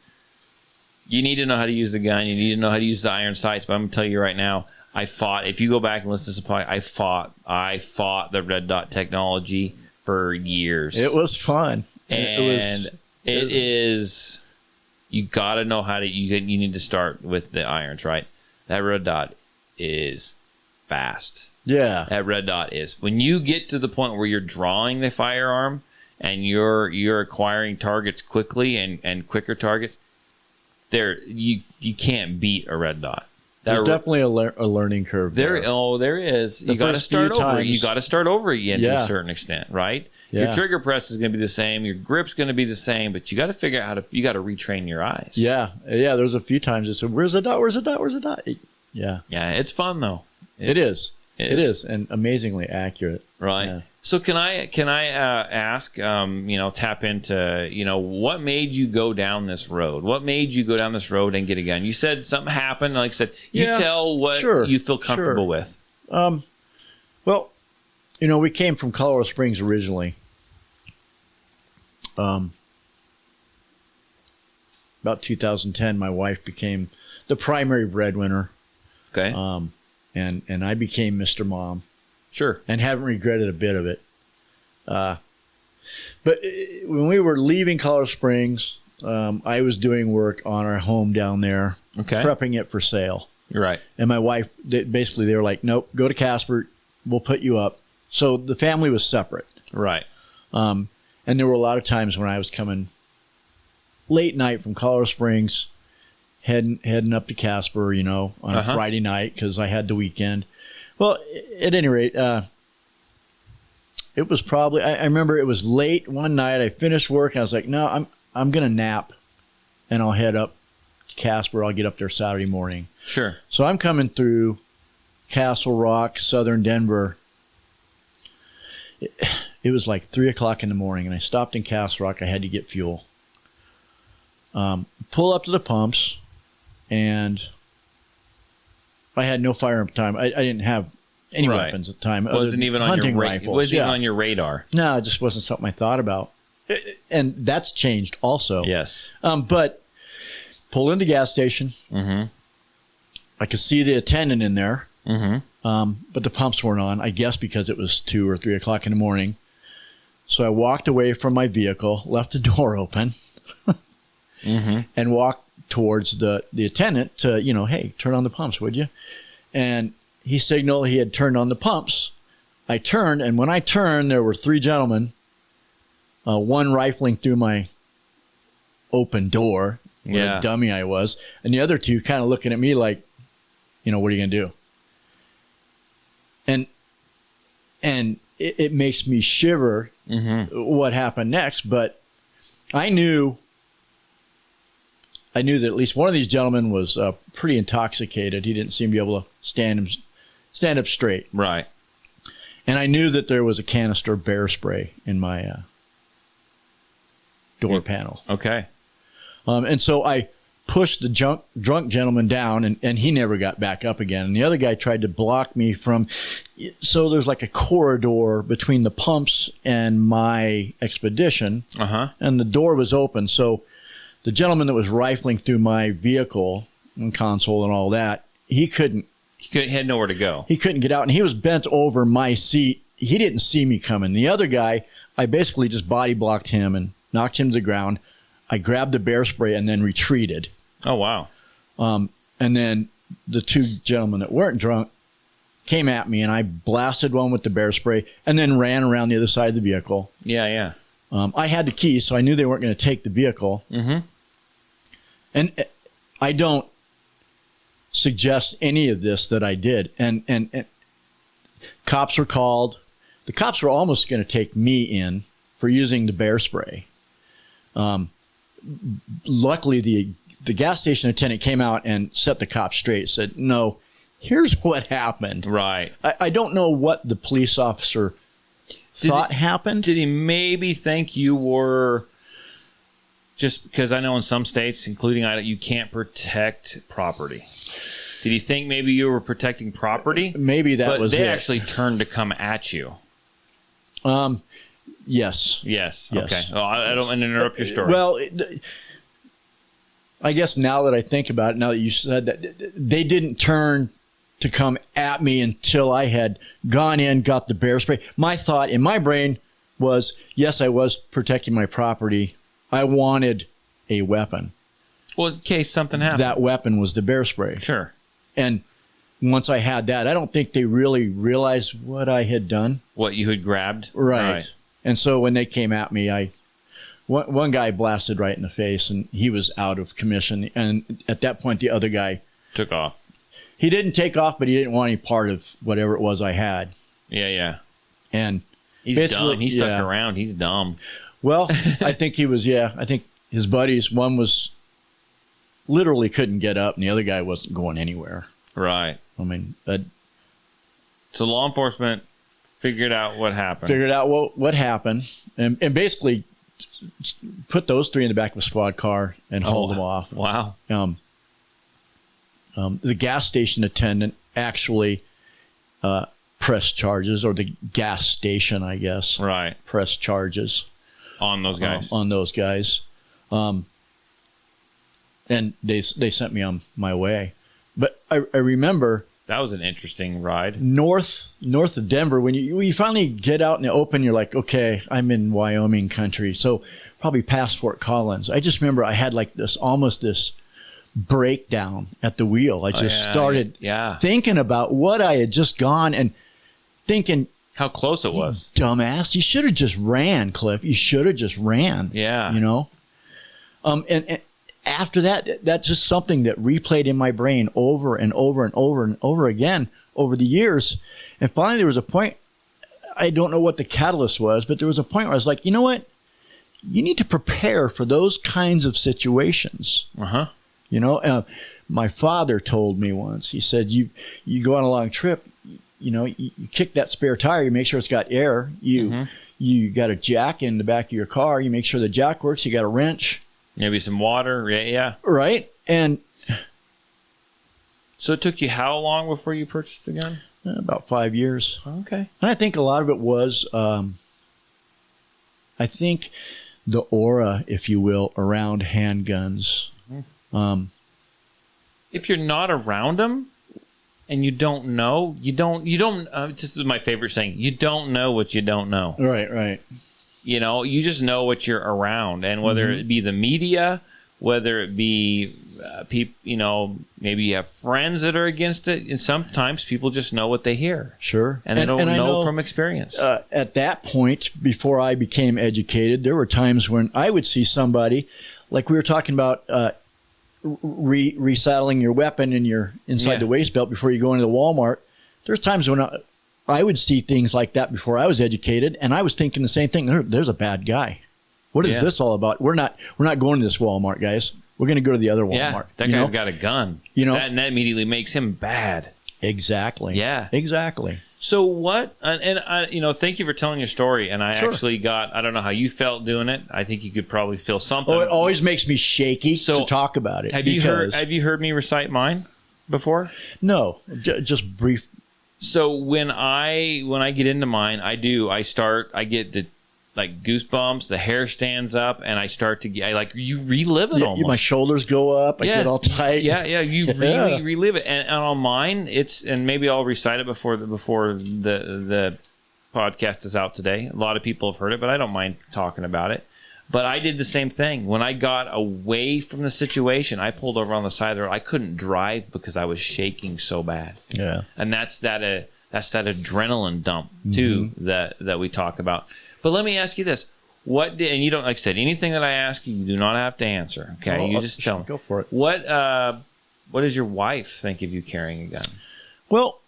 you need to know how to use the gun. You need to know how to use the iron sights. But I'm going to tell you right now, if you go back and listen to this podcast, I fought the red dot technology for years. It was fun. And it is, you got to know how to, you need to start with the irons, right? That red dot is fast. Yeah. That red dot is, when you get to the point where you're drawing the firearm and you're acquiring targets quickly and quicker targets, you can't beat a red dot. There's definitely a learning curve there. There is. You got to start over. You got to start over again to a certain extent, right? Yeah. Your trigger press is going to be the same. Your grip's going to be the same, but you got to figure out you got to retrain your eyes. Yeah. There's a few times I said, "Where's the dot? Where's the dot? Where's the dot?" Yeah. Yeah, it's fun though. It is, and amazingly accurate. Right. Yeah. So can I ask, tap into, what made you go down this road? What made you go down this road and get a gun? You said something happened. Like I said, tell what you feel comfortable with. Well, we came from Colorado Springs originally. About 2010, my wife became the primary breadwinner. Okay. And I became Mr. Mom. Sure. And haven't regretted a bit of it. But when we were leaving Colorado Springs, I was doing work on our home down there, prepping it for sale. You're right. And my wife, they were like, nope, go to Casper. We'll put you up. So the family was separate. Right. And there were a lot of times when I was coming late night from Colorado Springs, heading up to Casper, on a Friday night because I had the weekend. Well, at any rate, it was probably, I remember it was late one night. I finished work and I was like, no, I'm going to nap and I'll head up to Casper. I'll get up there Saturday morning. Sure. So I'm coming through Castle Rock, southern Denver. It was like 3:00 in the morning and I stopped in Castle Rock. I had to get fuel. Pull up to the pumps and I had no firearm at the time. I didn't have any weapons at the time. Wasn't even on your rifles. Wasn't even on your radar. No, it just wasn't something I thought about. And that's changed also. Yes. But pulled into the gas station. Mm-hmm. I could see the attendant in there. Mm-hmm. But the pumps weren't on, I guess because it was 2 or 3:00 in the morning. So I walked away from my vehicle, left the door open, and walked towards the attendant to, hey, turn on the pumps, would you? And he signaled he had turned on the pumps. I turned, and when I turned, there were 3 gentlemen, one rifling through my open door, what a dummy I was, and the other 2 kind of looking at me like, what are you going to do? And it makes me shiver what happened next, but I knew that at least one of these gentlemen was pretty intoxicated. He didn't seem to be able to stand up straight. Right. And I knew that there was a canister of bear spray in my door panel. Okay. And so I pushed the drunk gentleman down, and he never got back up again. And the other guy tried to block me from. So there's like a corridor between the pumps and my expedition, and the door was open. So the gentleman that was rifling through my vehicle and console and all that, he had nowhere to go. He couldn't get out, and he was bent over my seat. He didn't see me coming. The other guy, I basically just body blocked him and knocked him to the ground. I grabbed the bear spray and then retreated. Oh, wow. And then the 2 gentlemen that weren't drunk came at me, and I blasted one with the bear spray and then ran around the other side of the vehicle. Yeah. I had the keys, so I knew they weren't going to take the vehicle. Mm-hmm. And I don't suggest any of this that I did. And cops were called. The cops were almost going to take me in for using the bear spray. Luckily, the gas station attendant came out and set the cops straight, said, no, here's what happened. Right. I don't know what the police officer thought happened. Did he maybe think you were, just because I know in some states, including Idaho, you can't protect property. Did you think maybe you were protecting property? Maybe that But was they it. actually turned to come at you. Yes. Yes. Yes. Okay. Well, I don't want to interrupt your story. Well, I guess now that I think about it, now that you said that, they didn't turn to come at me until I had gone in, got the bear spray. My thought in my brain was, yes, I was protecting my property. I wanted a weapon. well, in case something happened. That weapon was the bear spray. Sure. And once I had that, I don't think they really realized what I had done. What you had grabbed. Right. And so when they came at me, one guy blasted right in the face, and he was out of commission. And at that point, the other guy, Took off. he didn't take off, but he didn't want any part of whatever it was I had. Yeah, yeah. And He's basically, dumb. He stuck yeah. around. He's dumb. Well, I think he was, I think his buddies, one was literally couldn't get up, and the other guy wasn't going anywhere. Right. I mean, So law enforcement figured out what happened. figured out what happened, and basically put those three in the back of a squad car and hauled them off. Wow. The gas station attendant actually pressed charges, or the gas station, I guess, Right. pressed charges On those guys. on those guys. And they sent me on my way. But I remember That was an interesting ride. north of Denver, when you finally get out in the open, you're like, okay, I'm in Wyoming country. So probably past Fort Collins. I just remember I had like almost this breakdown at the wheel. I just started thinking about what I had just gone and thinking, How close it was. dumbass, you should have just ran, Cliff. You should have just ran. Yeah. You know? And after that, that's just something that replayed in my brain over and over and over and over again over the years. And finally, there was a point, I don't know what the catalyst was, but there was a point where I was like, you know what? You need to prepare for those kinds of situations. Uh-huh. You know, my father told me once, he said, you go on a long trip, you kick that spare tire, you make sure it's got air. You got a jack in the back of your car, you make sure the jack works, you got a wrench. Maybe some water. Yeah. Right. And So it took you how long before you purchased the gun? about 5 years. Okay. And I think a lot of it was, I think the aura, if you will, around handguns. If you're not around them and you don't know, you don't, this is my favorite saying, you don't know what you don't know. Right. You know, you just know what you're around. And whether it be the media, whether it be people, maybe you have friends that are against it. And sometimes people just know what they hear. Sure. And they don't I know from experience. At that point, before I became educated, there were times when I would see somebody, like we were talking about, resaddling your weapon in your inside the waist belt before you go into the Walmart. There's times when I would see things like that before I was educated, and I was thinking the same thing. There's a bad guy. What is this all about? We're not going to this Walmart, guys. We're going to go to the other Walmart. Yeah, that guy's got a gun. And that immediately makes him bad. Exactly. Yeah. Exactly. So what? And thank you for telling your story. And I actually I don't know how you felt doing it. I think you could probably feel something. Oh, it always makes me shaky to talk about it. Have you heard me recite mine before? No, just brief. So when I get into mine, I get the like goosebumps, the hair stands up, and I start to get you relive it almost. My shoulders go up, I get all tight. Yeah, you really relive it. And on mine, and maybe I'll recite it before the podcast is out today. A lot of people have heard it, but I don't mind talking about it. But I did the same thing. When I got away from the situation, I pulled over on the side of the road. I couldn't drive because I was shaking so bad. Yeah. And that's that adrenaline dump too that we talk about. But let me ask you this: and you don't, like I said, anything that I ask you do not have to answer. Okay, you just tell me. Go for it. What does your wife think of you carrying a gun? Well,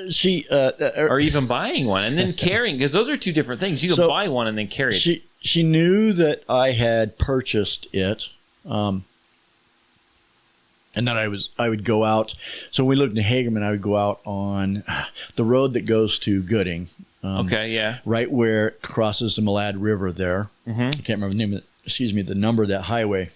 she or even buying one and then carrying, because those are two different things. You can buy one and then carry it. She knew that I had purchased it, and that I would go out. So when we lived in Hagerman, I would go out on the road that goes to Gooding. Okay, yeah. Right where it crosses the Malad River there. Mm-hmm. I can't remember the name of the number of that highway.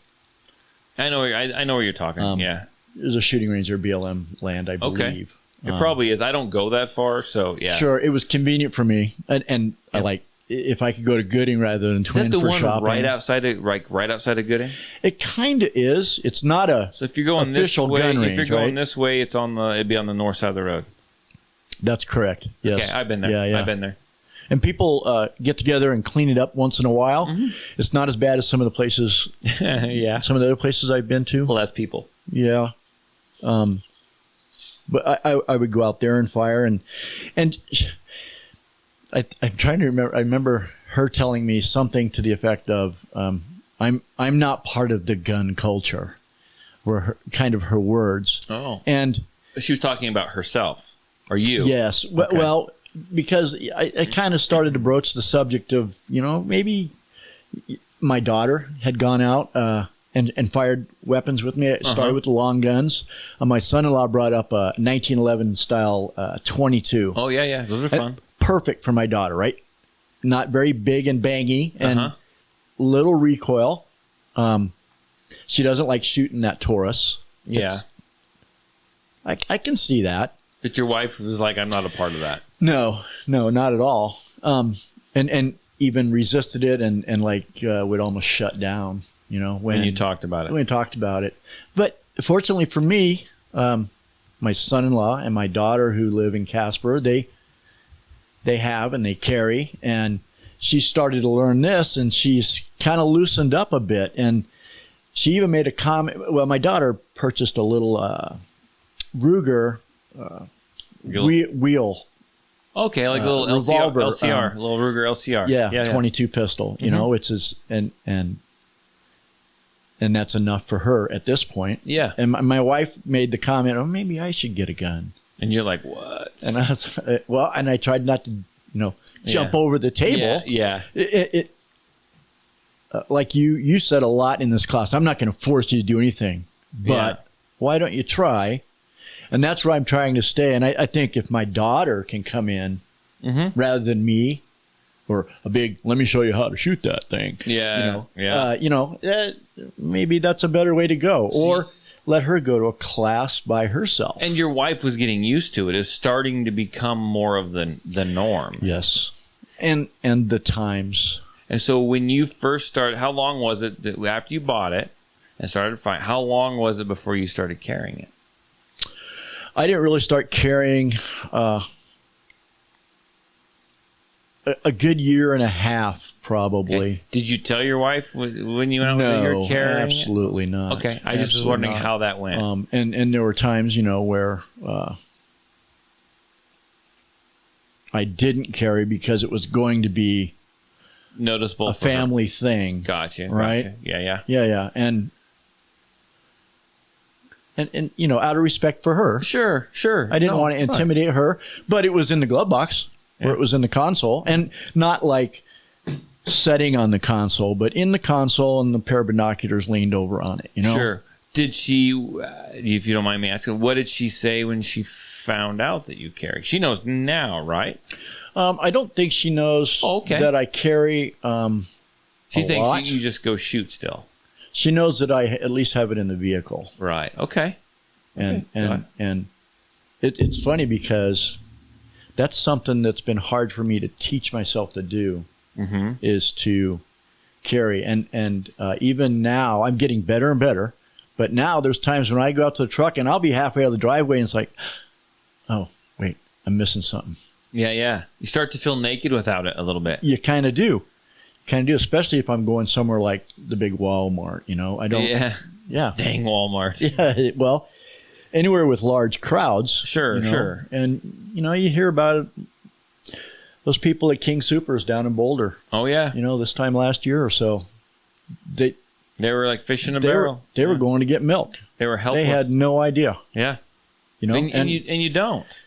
I know where you're talking. Yeah. there's a shooting range there, BLM land, I believe. It probably is. I don't go that far, so yeah. Sure, it was convenient for me, and I like if I could go to Gooding rather than Is that Twin the for one shopping. right outside of Gooding? It kind of is. It's not a So if you're going this official way, gun range, if you're going right? this way, it'd be on the north side of the road. That's correct. Yes, Okay, I've been there. Yeah. I've been there. And people get together and clean it up once in a while. Mm-hmm. It's not as bad as some of the places, Yeah. some of the other places I've been to. Less people. Yeah. But I would go out there and fire and I'm trying to remember. I remember her telling me something to the effect of, I'm not part of the gun culture, were kind of her words. Oh. And She was talking about herself. Or you. yes, well, because I kind of started to broach the subject of, maybe my daughter had gone out, and fired weapons with me. I started with the long guns. My son-in-law brought up a 1911 style 22. Oh, yeah. Those are fun. Perfect for my daughter, right? Not very big and bangy and little recoil. She doesn't like shooting that Taurus. Yeah. I can see that. But your wife was like, I'm not a part of that. No, not at all. And even resisted it and would almost shut down. When you talked about it. When we talked about it. But fortunately for me, my son-in-law and my daughter who live in Casper, they have and they carry. And she started to learn this and she's kind of loosened up a bit. And she even made a comment. Well, my daughter purchased a little Ruger wheel. Okay, like a little revolver, LCR, a little Ruger LCR. Yeah, 22 pistol. It's and that's enough for her at this point. Yeah. And my wife made the comment, "Oh, maybe I should get a gun." And you're like, what? And I was and I tried not to, jump over the table. Yeah. It like you said a lot in this class. I'm not going to force you to do anything, but why don't you try? And that's where I'm trying to stay. And I think if my daughter can come in rather than me, or a big, let me show you how to shoot that thing. Maybe that's a better way to go. Or let her go to a class by herself. And your wife was getting used to it. It's starting to become more of the norm. Yes. And the times. And so when you first started, how long was it after you bought it and started fighting? How long was it before you started carrying it? I didn't really start carrying a good year and a half, probably. Okay. Did you tell your wife when you went out that you're carrying absolutely it? not. Okay, I just was wondering how that went. And there were times, where I didn't carry because it was going to be noticeable a family thing. Gotcha. Right? Gotcha. Yeah. Yeah. And out of respect for her. Sure. I didn't want to intimidate her, but it was in the glove box where it was in the console, and not like setting on the console, but in the console, and the pair of binoculars leaned over on it, Sure. Did she, if you don't mind me asking, what did she say when she found out that you carry? She knows now, right? I don't think she knows that I carry She thinks lot. you just go shoot still. She knows that I at least have it in the vehicle. Right. Okay. And it's funny because that's something that's been hard for me to teach myself to do, is to carry. And even now, I'm getting better and better. But now there's times when I go out to the truck and I'll be halfway out of the driveway and it's like, oh, wait, I'm missing something. Yeah. You start to feel naked without it a little bit. You kind of do. Especially if I'm going somewhere like the big Walmart, I don't. Yeah. Dang Walmart. Yeah. Well, anywhere with large crowds. Sure. And, you hear about it. Those people at King Soopers down in Boulder. Oh, yeah. This time last year or so. They were like fish in a barrel. They were going to get milk. They were helpless. They had no idea. Yeah. And you don't.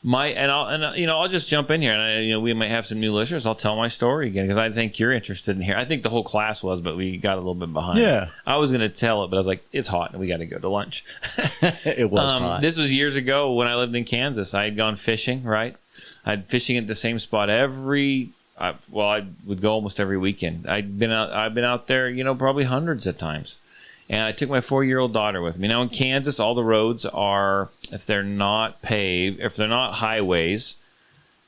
I'll just jump in here, and we might have some new listeners. I'll tell my story again because I think you're interested in here. I think the whole class was, but we got a little bit behind. Yeah, I was going to tell it, but I was like, it's hot, and we got to go to lunch. It was hot. This was years ago when I lived in Kansas. I had gone fishing. Right, I'd fishing at the same spot I would go almost every weekend. I've been out there, probably hundreds of times. And I took my 4-year-old daughter with me. Now in Kansas, all the roads are, if they're not paved, if they're not highways,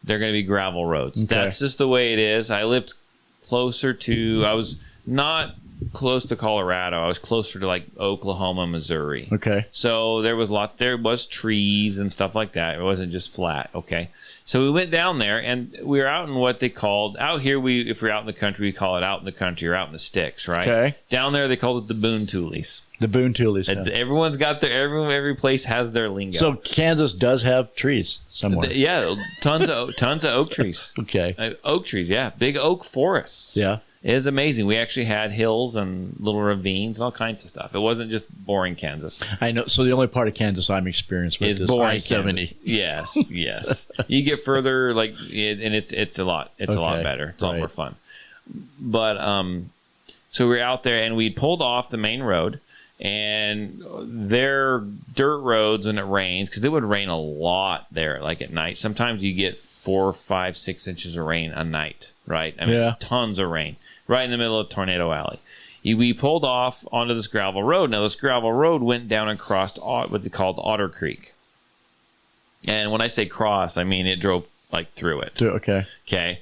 they're going to be gravel roads. Okay. That's just the way it is. I lived closer to, I was not close to Colorado. I was closer to like Oklahoma, Missouri. Okay. So there was trees and stuff like that. It wasn't just flat. Okay. So we went down there and we were out in what they called, out here, if we're out in the country, we call it out in the country or out in the sticks, right? Okay. Down there, they called it the boon toolies. The boon toolies. Yeah. Everyone's got every place has their lingo. So Kansas does have trees somewhere. Yeah, tons of oak trees. Okay. Oak trees, yeah. Big oak forests. Yeah. It is amazing. We actually had hills and little ravines and all kinds of stuff. It wasn't just boring Kansas. I know. So the only part of Kansas I'm experienced with is boring I-70. Kansas. Yes, yes. You get further, and it's a lot. It's a lot better. It's a lot more fun. But so we were out there and we pulled off the main road. And they're dirt roads when it rains, because it would rain a lot there, like at night. Sometimes you get 4, 5, 6 inches of rain a night, right? I mean, tons of rain right in the middle of Tornado Alley. We pulled off onto this gravel road. Now, this gravel road went down and crossed what they called Otter Creek. And when I say cross, I mean it drove like through it. Okay. Okay.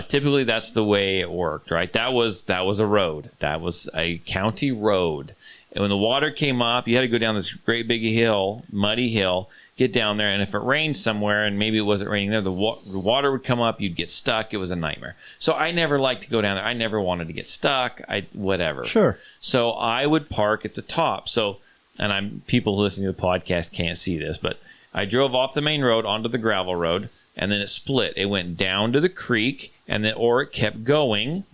Typically, that's the way it worked, right? That was a road. That was a county road. And when the water came up, you had to go down this great big hill, muddy hill, get down there. And if it rained somewhere, and maybe it wasn't raining there, the water would come up. You'd get stuck. It was a nightmare. So I never liked to go down there. I never wanted to get stuck. Whatever. Sure. So I would park at the top. So, and people listening to the podcast can't see this, but I drove off the main road onto the gravel road, and then it split. It went down to the creek, and then it kept going.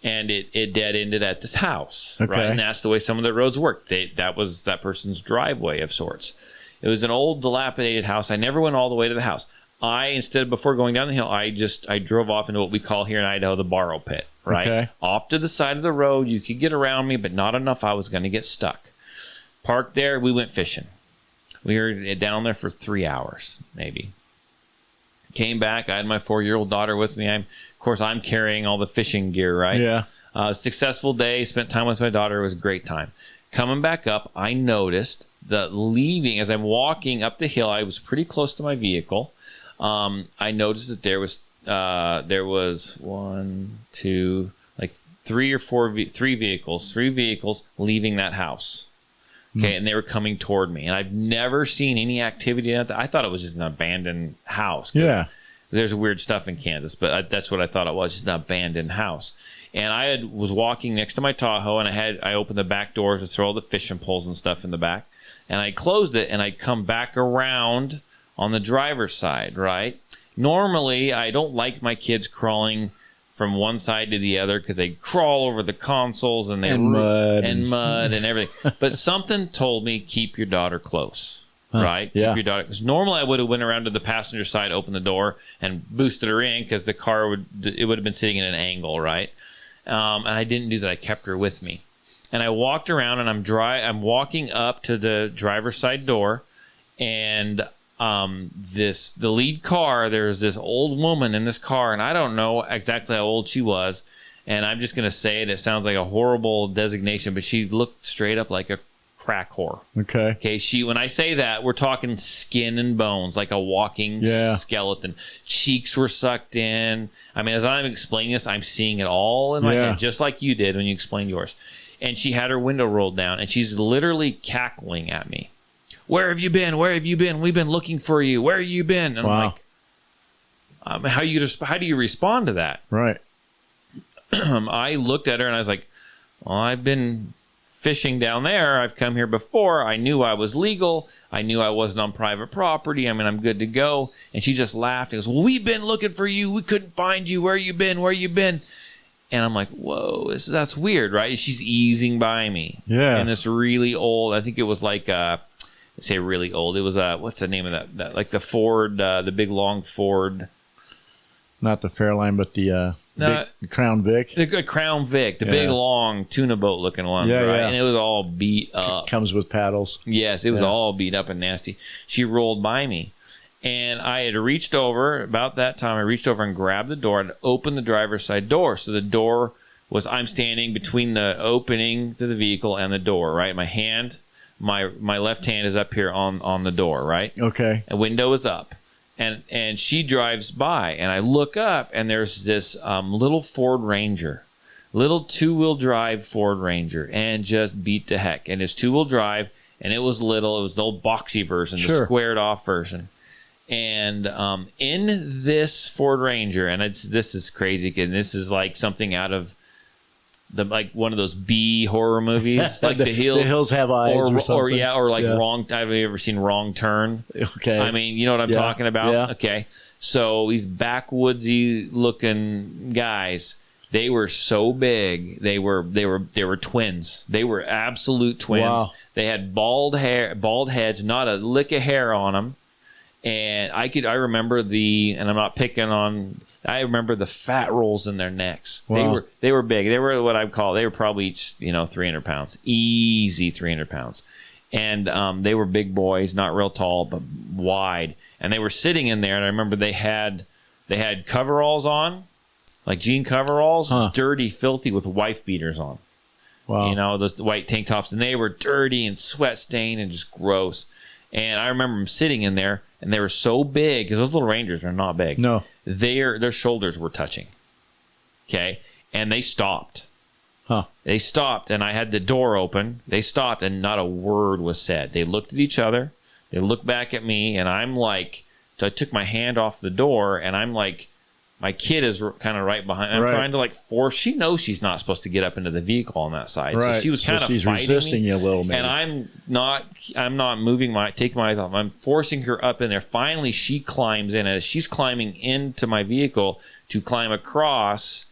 And it dead ended at this house, Okay. right? And that's the way some of the roads worked. That was that person's driveway of sorts. It was an old, dilapidated house. I never went all the way to the house. Before going down the hill, I drove off into what we call here in Idaho the borrow pit, right? Okay. Off to the side of the road. You could get around me, but not enough. I was going to get stuck. Parked there. We went fishing. We were down there for 3 hours, maybe. Came back. I had my 4-year-old daughter with me. Of course, I'm carrying all the fishing gear, right? Yeah. Successful day. Spent time with my daughter. It was a great time. Coming back up, I noticed that as I'm walking up the hill, I was pretty close to my vehicle. I noticed that there was 3 vehicles leaving that house. Okay, and they were coming toward me, and I've never seen any activity. I thought it was just an abandoned house. Yeah, there's weird stuff in Kansas, but that's what I thought it was, just an abandoned house. And I was walking next to my Tahoe, and I opened the back doors to throw all the fishing poles and stuff in the back, and I closed it, and I come back around on the driver's side. Right? Normally, I don't like my kids crawling from one side to the other because they crawl over the consoles and mud and everything. But something told me, keep your daughter close, right? Yeah. Keep your daughter. Because normally I would have went around to the passenger side, opened the door, and boosted her in because the car would have been sitting at an angle, right? And I didn't do that. I kept her with me, and I walked around, and I'm walking up to the driver's side door, and the lead car, there's this old woman in this car, and I don't know exactly how old she was, and I'm just gonna say it sounds like a horrible designation, but she looked straight up like a crack whore. Okay, when I say that, we're talking skin and bones, like a walking skeleton. Cheeks were sucked in. I mean, as I'm explaining this, I'm seeing it all in my head, just like you did when you explained yours. And she had her window rolled down, and she's literally cackling at me. Where have you been? Where have you been? We've been looking for you. Where have you been? And I'm like, how do you respond to that? Right. I looked at her and I was like, well, I've been fishing down there. I've come here before. I knew I was legal. I knew I wasn't on private property. I mean, I'm good to go. And she just laughed and goes, well, we've been looking for you. We couldn't find you. Where you been? Where you been? And I'm like, whoa, that's weird, right? She's easing by me. Yeah. And it's really old. I think it was like say really old. It was what's the name of that like the Ford, the big long Ford, not the Fairline, but the big Crown Vic. The Crown Vic, the big long tuna boat looking ones, right? Yeah. And it was all beat up. Comes with paddles. Yes, it was all beat up and nasty. She rolled by me, and I had reached over about that time. I reached over and grabbed the door and opened the driver's side door, so the door was I'm standing between the opening to the vehicle and the door, right? My left hand is up here on the door, right? Okay. A window is up. And she drives by, and I look up, and there's this little Ford Ranger, little 2-wheel drive Ford Ranger, and just beat to heck. And it's 2-wheel drive, and it was little. It was the old boxy version, the squared off version. And in this Ford Ranger, and this is crazy, and this is like something out of like one of those B horror movies, like the Hills Have Eyes, or something. Or like Wrong. Have you ever seen Wrong Turn? Okay, I mean, you know what I'm talking about. Yeah. Okay, so these backwoodsy looking guys, they were so big. They were twins. They were absolute twins. Wow. They had bald heads, not a lick of hair on them. And I remember and I'm not picking on, I remember the fat rolls in their necks. Wow. They were big. They were what I'd call, they were probably each, 300 pounds, easy 300 pounds. And they were big boys, not real tall, but wide. And they were sitting in there. And I remember they had coveralls on, like jean coveralls, dirty, filthy, with wife beaters on. Wow. Those white tank tops. And they were dirty and sweat stained and just gross. And I remember them sitting in there, and they were so big, because those little Rangers are not big. No. Their shoulders were touching. Okay? And they stopped. They stopped, and I had the door open. They stopped, and not a word was said. They looked at each other. They looked back at me, and I'm like, so I took my hand off the door, and I'm like, my kid is kind of right behind. I'm trying to like force. She knows she's not supposed to get up into the vehicle on that side, so she was kind of she's fighting resisting me. You a little bit. And I'm not moving taking my eyes off. I'm forcing her up in there. Finally, she climbs in. As she's climbing into my vehicle to climb across,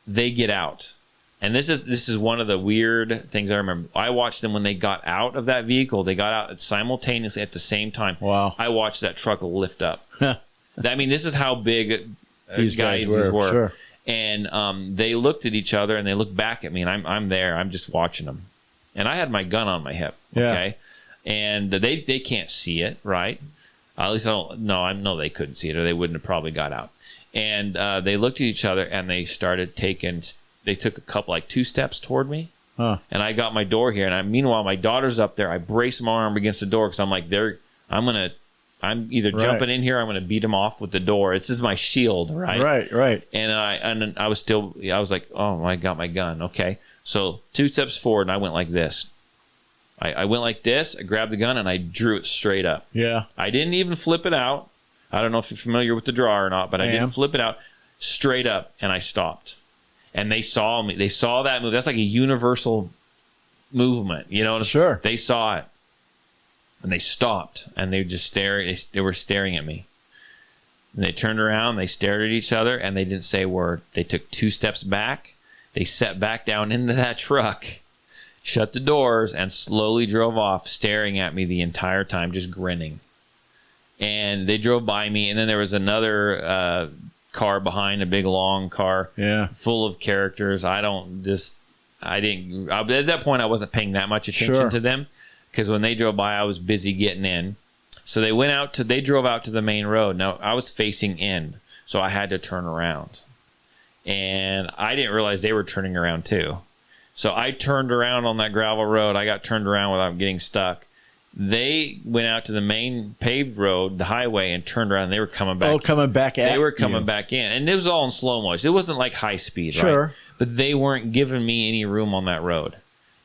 they get out. And this is one of the weird things I remember. I watched them when they got out of that vehicle. They got out simultaneously at the same time. Wow! I watched that truck lift up. I mean, this is how big these guys were. Sure. And they looked at each other, and they looked back at me, and I'm there. I'm just watching them. And I had my gun on my hip. Okay. And they can't see it, right? At least I know they couldn't see it, or they wouldn't have probably got out. And they looked at each other, and they started they took a couple, like 2 steps toward me. And I got my door here, and meanwhile, my daughter's up there. I brace my arm against the door, because I'm like, I'm either jumping in here, I'm going to beat him off with the door. This is my shield, right? Right. And I was like, oh, I got my gun. Okay. So 2 steps forward, and I went like this. I went like this. I grabbed the gun, and I drew it straight up. Yeah. I didn't even flip it out. I don't know if you're familiar with the draw or not, but I didn't flip it out. Straight up, and I stopped. And they saw me. They saw that move. That's like a universal movement. Sure. They saw it. And they stopped, and they just they were staring at me. And they turned around, they stared at each other, and they didn't say a word. They took 2 steps back. They sat back down into that truck, shut the doors, and slowly drove off, staring at me the entire time, just grinning. And they drove by me, and then there was another car behind, a big, long car, full of characters. At that point, I wasn't paying that much attention to them. Because when they drove by, I was busy getting in. So they drove out to the main road. Now, I was facing in, so I had to turn around. And I didn't realize they were turning around too. So I turned around on that gravel road. I got turned around without getting stuck. They went out to the main paved road, the highway, and turned around. And they were coming back. Oh, coming back at They were coming back in. And it was all in slow motion. It wasn't like high speed, Sure. right? But they weren't giving me any room on that road.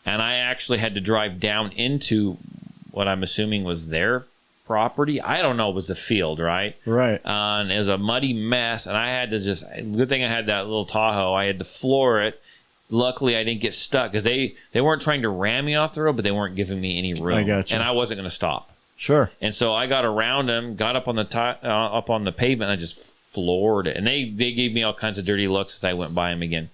And I actually had to drive down into what I'm assuming was their property. I don't know. It was a field, right? Right. And it was a muddy mess. And I had to good thing I had that little Tahoe. I had to floor it. Luckily, I didn't get stuck, because they weren't trying to ram me off the road, but they weren't giving me any room. I got you. And I wasn't going to stop. Sure. And so I got around them, got up on the pavement, and I just floored it. And they gave me all kinds of dirty looks as I went by them again.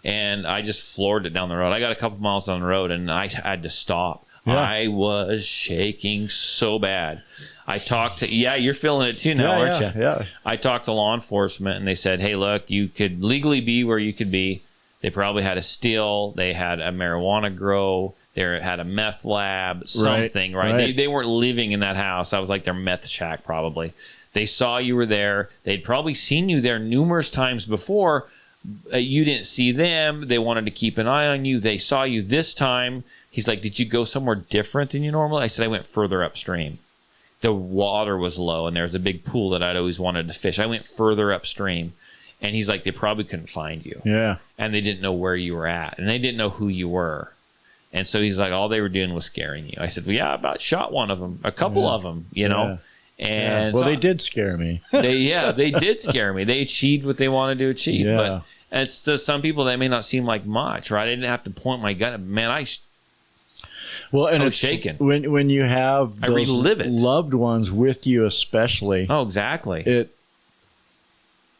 And I just floored it down the road. I got a couple miles down the road, and I had to stop. Yeah. I was shaking so bad. I talked to, you're feeling it too now, aren't you? Yeah. I talked to law enforcement, and they said, hey, look, you could legally be where you could be. They probably had a still. They had a marijuana grow. They had a meth lab, something, right? They weren't living in that house. That was like their meth shack, probably. They saw you were there. They'd probably seen you there numerous times before. You didn't see them. They wanted to keep an eye on you. They saw you this time. He's like, did you go somewhere different than you normally? I said, I went further upstream. The water was low, and there was a big pool that I'd always wanted to fish. I went further upstream. And he's like, they probably couldn't find you. Yeah. And they didn't know where you were at. And they didn't know who you were. And so he's like, all they were doing was scaring you. I said, well, yeah, I about shot one of them, a couple of them, you know. And well, so they did scare me. they did scare me. They achieved what they wanted to achieve. Yeah. But it's to some people, that may not seem like much, right? I didn't have to point my gun. Man, Well, and I was it's shaking. when you have I those relive it. loved ones with you, especially. Oh, exactly.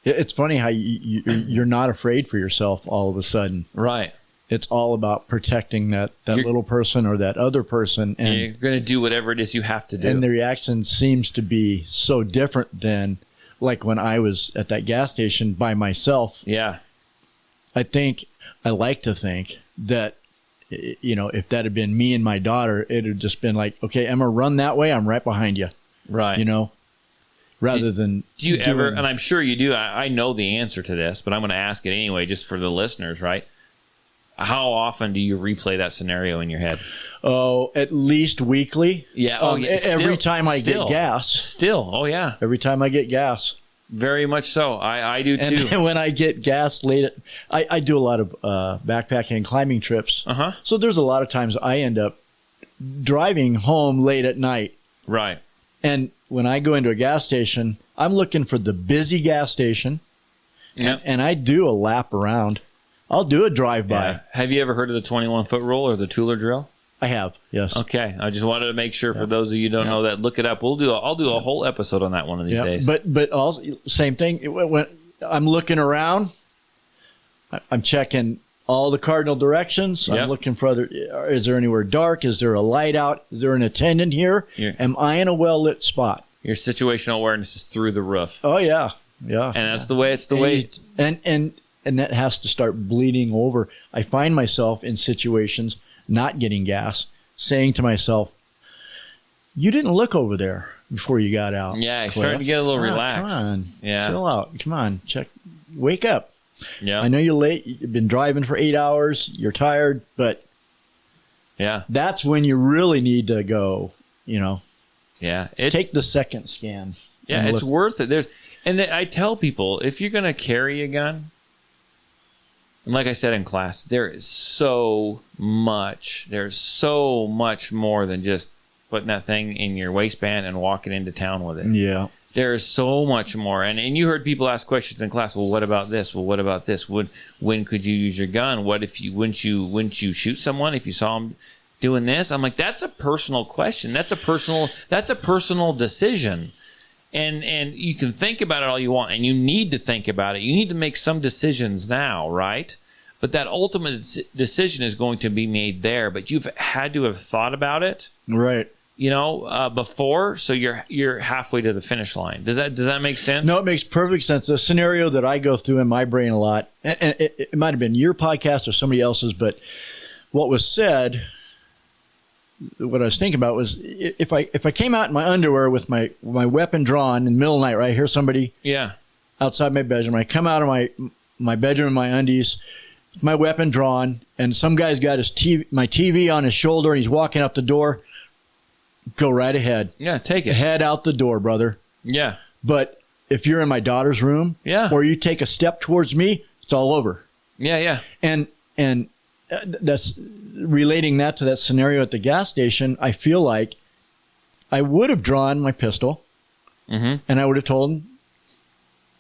It's funny how you're not afraid for yourself all of a sudden. Right. It's all about protecting that little person or that other person, and You're going to do whatever it is you have to do. and the reaction seems to be so different than like when I was at that gas station by myself. Yeah. I like to think that, you know, if that had been me and my daughter, it would just been like, okay, Emma, run that way. I'm right behind you. Right. You know, rather than. Do you ever, and I'm sure you do, I know the answer to this, but I'm going to ask it anyway, just for the listeners, right? How often do you replay that scenario in your head? Oh, at least weekly. Yeah. Oh, yeah. Every time I get gas. Still. Oh, yeah. Every time I get gas. Very much so. I do too. And when I get gas late, I do a lot of backpacking and climbing trips. Uh-huh. So there's a lot of times I end up driving home late at night. Right. And when I go into a gas station, I'm looking for the busy gas station. Yep. And I do a lap around. I'll do a drive-by. Yeah. Have you ever heard of the 21-foot rule or the Tueller drill? I have, yes. Okay. I just wanted to make sure for those of you who don't know that, look it up. I'll do a whole episode on that one of these days. But also, same thing. When I'm looking around, I'm checking all the cardinal directions. Yep. I'm looking for other. Is there anywhere dark? Is there a light out? Is there an attendant here? Yeah. Am I in a well-lit spot? Your situational awareness is through the roof. Oh, yeah. Yeah. And that's the way it's the way. And that has to start bleeding over. I find myself in situations not getting gas, saying to myself, you didn't look over there before you got out. Yeah, you're Cliff. starting to get a little relaxed. Come on. Yeah. Chill out. Come on. Wake up. Yeah. I know you're late. You've been driving for 8 hours. You're tired, but Yeah. that's when you really need to go, Yeah. take the second scan. Yeah, and it's look. worth it. I tell people, if you're going to carry a gun, and like I said in class, there's so much more than just putting that thing in your waistband and walking into town with it. Yeah. There's so much more. And you heard people ask questions in class. Well, what about this? Well, what about this? When could you use your gun? What if wouldn't you shoot someone if you saw them doing this? I'm like, that's a personal question. That's a personal decision. And you can think about it all you want, and you need to think about it. You need to make some decisions now, right? But that ultimate decision is going to be made there. But you've had to have thought about it, Right. Before, so you're halfway to the finish line. Does that make sense? No, it makes perfect sense. The scenario that I go through in my brain a lot, and it might have been your podcast or somebody else's, but what was said, what I was thinking about was if I came out in my underwear with my weapon drawn in the middle of the night, right? I hear somebody outside my bedroom. I come out of my bedroom in my undies, with my weapon drawn, and some guy's got my TV on his shoulder, and he's walking out the door. Go right ahead. Yeah, take it. Head out the door, brother. Yeah. But if you're in my daughter's room, or you take a step towards me, it's all over. Yeah. And that's relating that to that scenario at the gas station. I feel like I would have drawn my pistol, and I would have told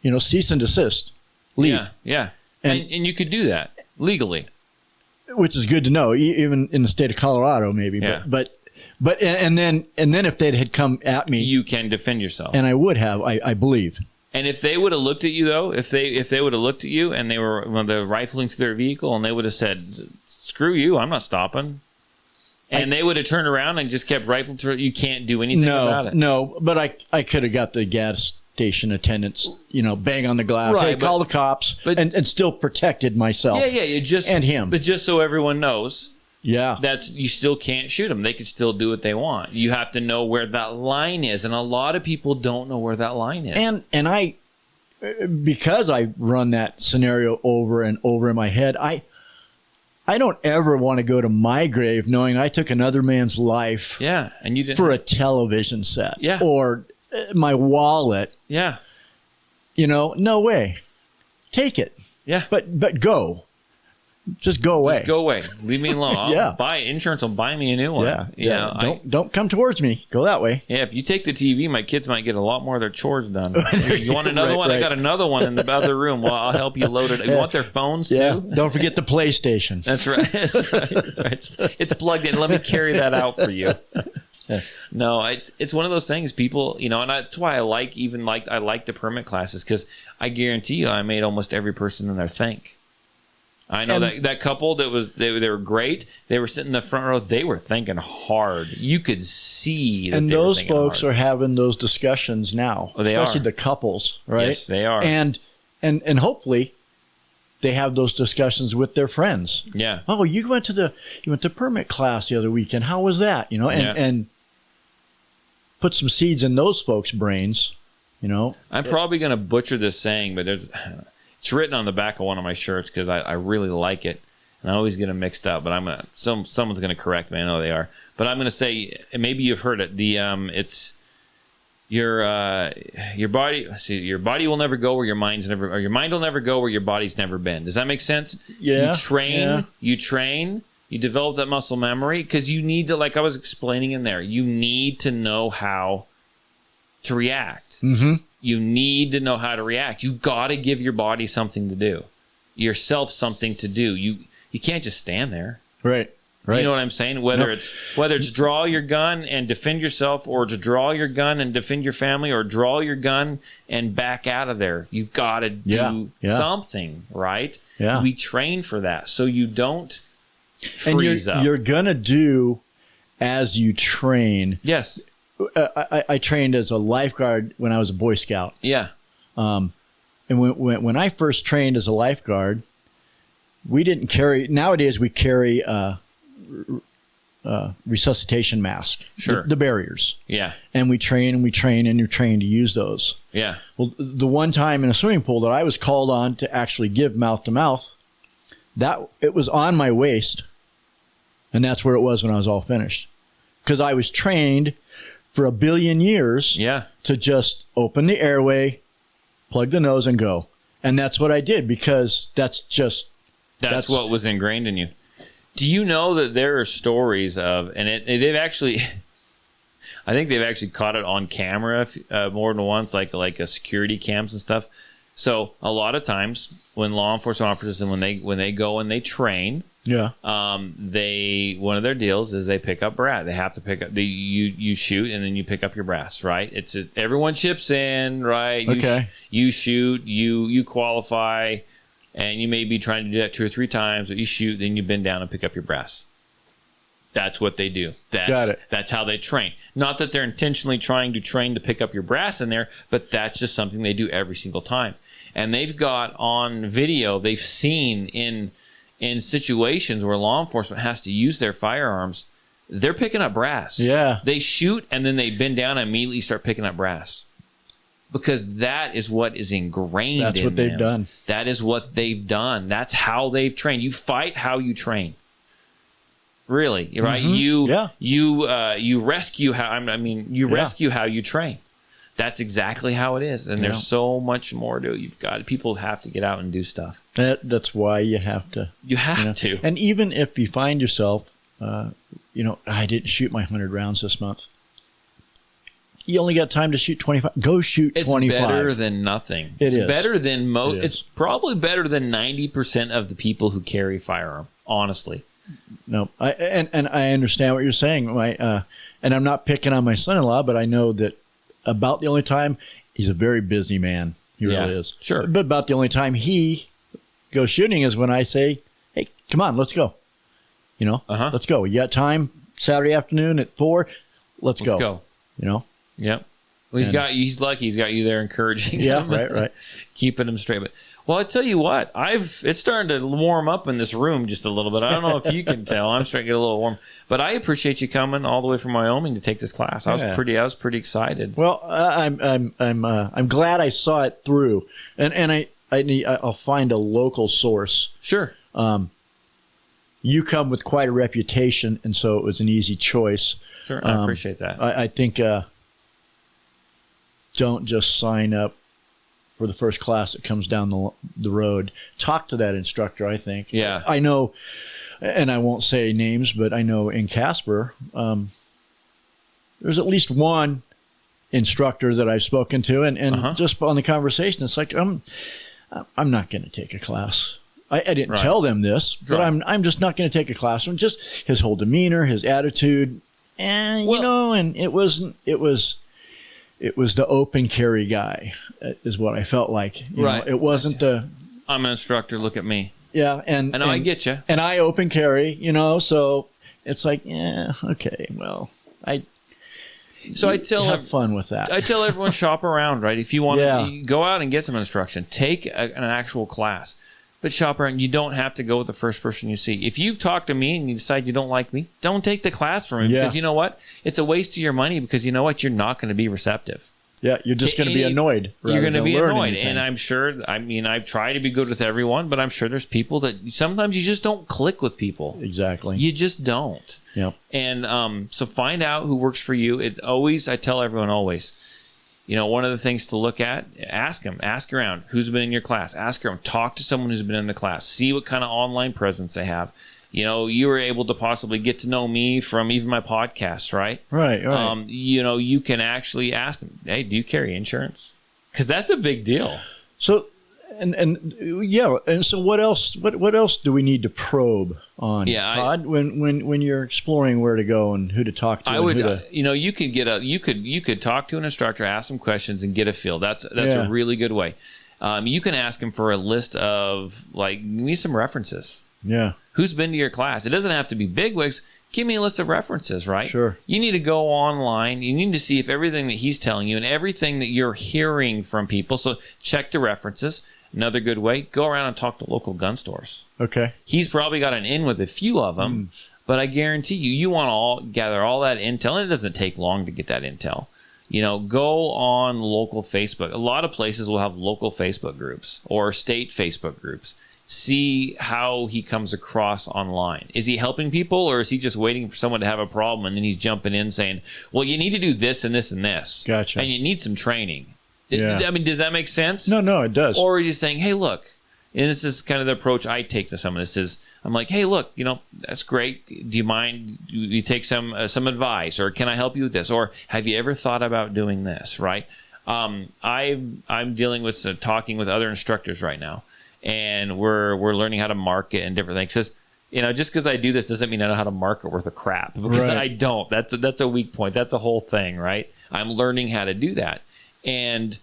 him, cease and desist, leave. Yeah. And you could do that legally, which is good to know, even in the state of Colorado, maybe. Yeah. But and then if they had come at me, you can defend yourself, and I would have, I believe. And if they would have looked at you, though, if they would have looked at you and they were rifling through their vehicle and they would have said, "Screw you, I'm not stopping," and they would have turned around and just kept rifling through it, you can't do anything about it. No, but I could have got the gas station attendants, bang on the glass, right, hey, call the cops, and still protected myself. Yeah, and him. But just so everyone knows. Yeah. You still can't shoot them. They can still do what they want. You have to know where that line is. And a lot of people don't know where that line is. And I because I run that scenario over and over in my head, I don't ever want to go to my grave knowing I took another man's life Yeah. And you didn't. for a television set Yeah. or my wallet. Yeah. No way. Take it. Yeah. But go. Just go away. Just go away. Leave me alone. I'll Yeah. buy insurance. Will buy me a new one. Yeah. You Yeah. know, Don't come towards me. Go that way. Yeah, if you take the TV, my kids might get a lot more of their chores done. You want another Right, one? I right. got another one in the other room. Well, I'll help you load it. You want their phones Yeah. too? Don't forget the PlayStation. That's right. That's right. That's right. It's plugged in. Let me carry that out for you. No, it's one of those things. People, and that's why I like the permit classes, because I guarantee you, I made almost every person in there think. I know that couple they were great. They were sitting in the front row. They were thinking hard. You could see that. And they were those thinking folks hard. are having those discussions now, Oh, they especially are. the couples, right? Yes, they are. And hopefully they have those discussions with their friends. Yeah. Oh, you went to permit class the other weekend. How was that? And put some seeds in those folks' brains. I'm probably going to butcher this saying, but it's written on the back of one of my shirts because I really like it, and I always get them mixed up. But someone's going to correct me. I know they are, but I'm going to say, maybe you've heard it. It's your body. See, your body will never go where your mind's never, or your mind will never go where your body's never been. Does that make sense? Yeah. You train. You develop that muscle memory because you need to, like I was explaining in there, you need to know how to react. Mm-hmm. You need to know how to react. You got to give your body something to do, yourself something to do. You can't just stand there. Right. You know what I'm saying? Whether it's draw your gun and defend yourself, or to draw your gun and defend your family, or draw your gun and back out of there. You got to do something, right? Yeah. We train for that, so you don't And freeze up. you're gonna do as you train. Yes. I trained as a lifeguard when I was a Boy Scout. Yeah. And when I first trained as a lifeguard, we didn't carry. Nowadays, we carry resuscitation mask. Sure. The barriers. Yeah. And we train and we train and you train to use those. Yeah. Well, the one time in a swimming pool that I was called on to actually give mouth to mouth, that it was on my waist, and that's where it was when I was all finished, because I was trained for a billion years. Yeah. To just open the airway, plug the nose, and go. And that's what I did, because that's what was ingrained in you. Do you know that there are stories of, and they've actually, I think they've actually caught it on camera more than once, like a security cams and stuff. So a lot of times when law enforcement officers, and when they go and they train, yeah. One of their deals is they pick up brass. They have to pick up you shoot, and then you pick up your brass, right? Everyone chips in, right? Okay. You shoot, you qualify, and you may be trying to do that 2 or 3 times, but you shoot, then you bend down and pick up your brass. That's what they do. Got it. That's how they train. Not that they're intentionally trying to train to pick up your brass in there, but that's just something they do every single time. And they've got on video, they've seen in situations where law enforcement has to use their firearms, they're picking up brass. Yeah. They shoot and then they bend down and immediately start picking up brass. Because that is what is ingrained in them. That's what they've done. That is what they've done. That's how they've trained. You fight how you train. Really, right? Mm-hmm. You rescue how rescue how you train. That's exactly how it is. And there's so much more to it. People have to get out and do stuff. That's why you have to. You have to. And even if you find yourself, I didn't shoot my 100 rounds this month. You only got time to shoot 25. Go shoot 25. It's better than nothing. It's better than most. It's probably better than 90% of the people who carry firearm, honestly. No, I understand what you're saying. And I'm not picking on my son-in-law, but I know that about the only time he's a very busy man. He really is. Sure. But about the only time he goes shooting is when I say, "Hey, come on, let's go." Let's go. You got time Saturday afternoon at 4? Let's go. Yep. Well, he's lucky. He's got you there encouraging him. Yeah, right. Keeping him straight. But Well, I tell you what, it's starting to warm up in this room just a little bit. I don't know if you can tell. I'm starting to get a little warm, but I appreciate you coming all the way from Wyoming to take this class. I was pretty excited. Well, I'm glad I saw it through, and I'll find a local source. Sure. You come with quite a reputation, and so it was an easy choice. Sure, I appreciate that. I think don't just sign up for the first class that comes down the road. Talk to that instructor, I think. Yeah. I know, and I won't say names, but I know in Casper, there's at least one instructor that I've spoken to, and just on the conversation, it's like, I'm not going to take a class. I didn't tell them this, but I'm just not going to take a class. And just his whole demeanor, his attitude, and and it was the open carry guy, is what I felt like. You know, it wasn't I'm an instructor. Look at me. Yeah, and I get you. And I open carry, so it's like, yeah, okay, well, I tell have fun with that. I tell everyone, shop around, right? If you want to go out and get some instruction, take an actual class. But shop around. You don't have to go with the first person you see. If you talk to me and you decide you don't like me, don't take the class from me, because you know what? It's a waste of your money, because you know what? You're not going to be receptive. Yeah, you're just going to be annoyed. You're going to be annoyed. And I'm sure, I try to be good with everyone, but I'm sure there's people that sometimes you just don't click with people. Exactly. You just don't. Yep. And so find out who works for you. It's always, I tell everyone always, one of the things to look at, ask around who's been in your class, ask around, talk to someone who's been in the class, see what kind of online presence they have. You were able to possibly get to know me from even my podcasts, right? Right. You can actually ask them, hey, do you carry insurance? Because that's a big deal. So, and so what else? What else do we need to probe on, Todd? When you're exploring where to go and who to talk to, I would, you could talk to an instructor, ask some questions, and get a feel. That's a really good way. You can ask him for a list of, give me some references. Yeah. Who's been to your class? It doesn't have to be bigwigs. Give me a list of references, right? Sure. You need to go online. You need to see if everything that he's telling you and everything that you're hearing from people. So check the references. Another good way, go around and talk to local gun stores. Okay. He's probably got an in with a few of them, but I guarantee you want to gather all that intel, and it doesn't take long to get that intel. Go on local Facebook. A lot of places will have local Facebook groups or state Facebook groups. See how he comes across online. Is he helping people, or is he just waiting for someone to have a problem and then he's jumping in saying, well, you need to do this and this and this. Gotcha. And you need some training. Yeah. Does that make sense? No, it does. Or is he saying, hey, look, and this is kind of the approach I take to some of this is, I'm like, hey, look, that's great. Do you mind you take some advice, or can I help you with this? Or have you ever thought about doing this, right? I'm dealing with talking with other instructors right now, and we're learning how to market and different things. Because just because I do this doesn't mean I know how to market worth of crap, because I don't. That's a weak point. That's a whole thing, right? I'm learning how to do that. And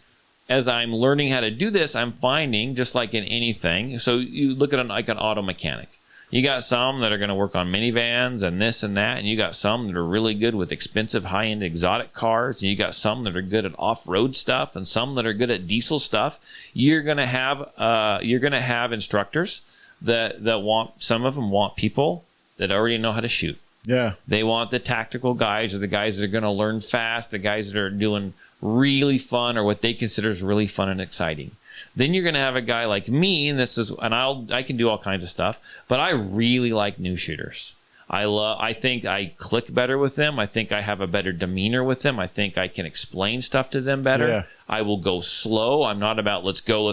as I'm learning how to do this, I'm finding, just like in anything, so you look at an auto mechanic. You got some that are going to work on minivans and this and that, and you got some that are really good with expensive, high-end exotic cars, and you got some that are good at off-road stuff, and some that are good at diesel stuff. You're going to have instructors that want, some of them want people that already know how to shoot. Yeah. They want the tactical guys, or the guys that are going to learn fast, the guys that are doing really fun, or what they consider is really fun and exciting. Then you're going to have a guy like me, and I can do all kinds of stuff, but I really like new shooters. I think I click better with them. I think I have a better demeanor with them. I think I can explain stuff to them better. Yeah. I will go slow. I'm not about let's go.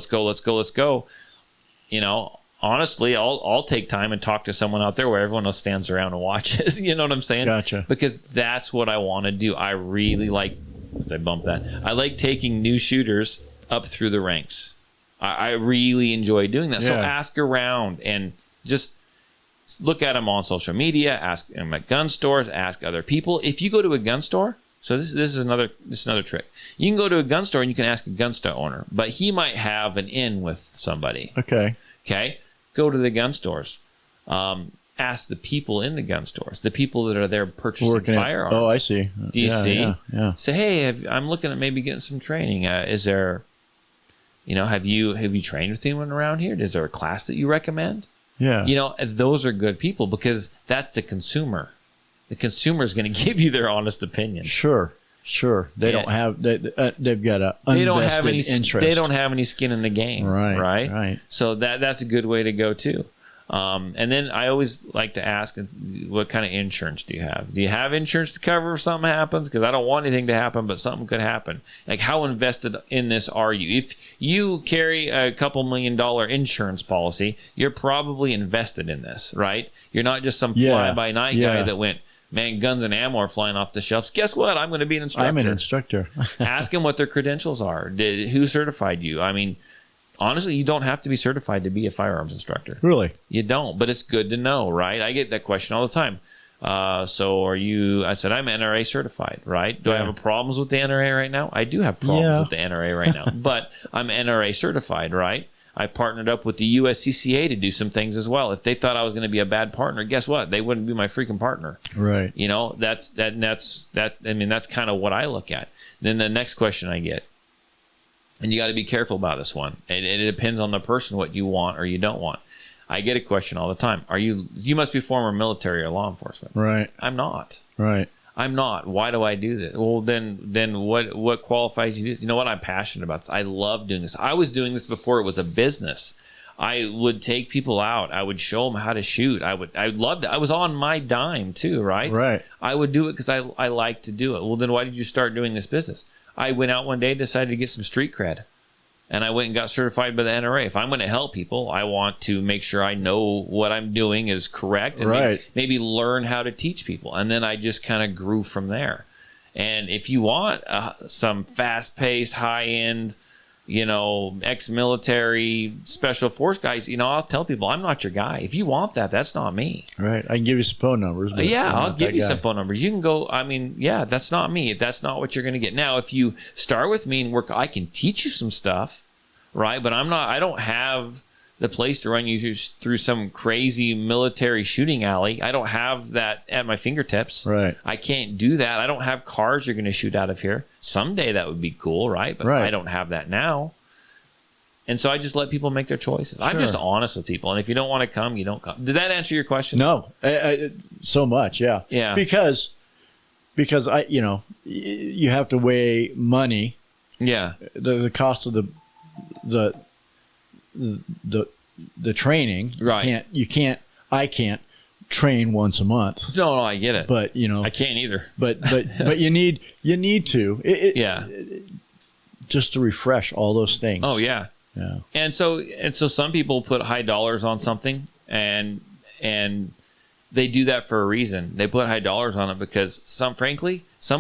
Honestly, I'll take time and talk to someone out there where everyone else stands around and watches. You know what I'm saying? Gotcha. Because that's what I want to do. I really like, as I bump that, I like taking new shooters up through the ranks. I really enjoy doing that. Yeah. So ask around and just look at them on social media, ask them at gun stores, ask other people. If you go to a gun store, so this is another trick. You can go to a gun store and you can ask a gun store owner, but he might have an in with somebody. Okay. Go to the gun stores. Ask the people in the gun stores, the people that are there purchasing firearms. Oh, I see. Do you see? Yeah. Say, hey, I'm looking at maybe getting some training. Is there You know, have you trained with anyone around here? Is there a class that you recommend? Yeah. You know, those are good people because that's a consumer. The consumer is going to give you their honest opinion. Sure. They don't have they've got a unvested interest. They don't have any skin in the game. Right. So that's a good way to go too. And then I always like to ask, what kind of insurance do you have? Do you have insurance to cover if something happens? Because I don't want anything to happen, but something could happen. Like, how invested in this are you? If you carry a couple $1 million insurance policy, you're probably invested in this, right? You're not just some fly-by-night guy that went, man, guns and ammo are flying off the shelves. Guess what? I'm going to be an instructor. I'm an instructor. Ask them what their credentials are. Who certified you? I mean, honestly, you don't have to be certified to be a firearms instructor. Really? You don't, but it's good to know, right? I get that question all the time. So are you, I said, I'm NRA certified, right? Do I have problems with the NRA right now? I do have problems with the NRA right now, but I'm NRA certified, right? I partnered up with the USCCA to do some things as well. If they thought I was going to be a bad partner, guess what? They wouldn't be my freaking partner. Right. You know, that's kind of what I look at. Then the next question I get, and you got to be careful about this one. It depends on the person what you want or you don't want. I get a question all the time. You must be former military or law enforcement. Right. I'm not. Right. I'm not. Why do I do this? Well, then what qualifies you to do? You know what? I'm passionate about this. I love doing this. I was doing this before it was a business. I would take people out. I would show them how to shoot. I loved it. I was on my dime too, right? Right. I would do it because I like to do it. Well, then why did you start doing this business? I went out one day, decided to get some street cred. And I went and got certified by the NRA. If I'm going to help people, I want to make sure I know what I'm doing is correct and maybe learn how to teach people. And then I just kind of grew from there. And if you want some fast-paced, high-end, ex-military special force guys, I'll tell people, I'm not your guy. If you want that, that's not me. Right. I can give you some phone numbers. But I'll give you some phone numbers. You can go, that's not me. That's not what you're going to get. Now, if you start with me and work, I can teach you some stuff, right? But I don't have the place to run you through some crazy military shooting alley. I don't have that at my fingertips. Right. I can't do that. I don't have cars you're going to shoot out of here. Someday that would be cool, right? But I don't have that now. And so I just let people make their choices. Sure. I'm just honest with people. And if you don't want to come, you don't come. Did that answer your question? No. So much, yeah. Yeah. Because you have to weigh money. Yeah. The cost of the training. Right. I can't train once a month. No, I get it. But I can't either. But you need to. Just to refresh all those things. Oh yeah. Yeah. And so some people put high dollars on something and they do that for a reason. They put high dollars on it because some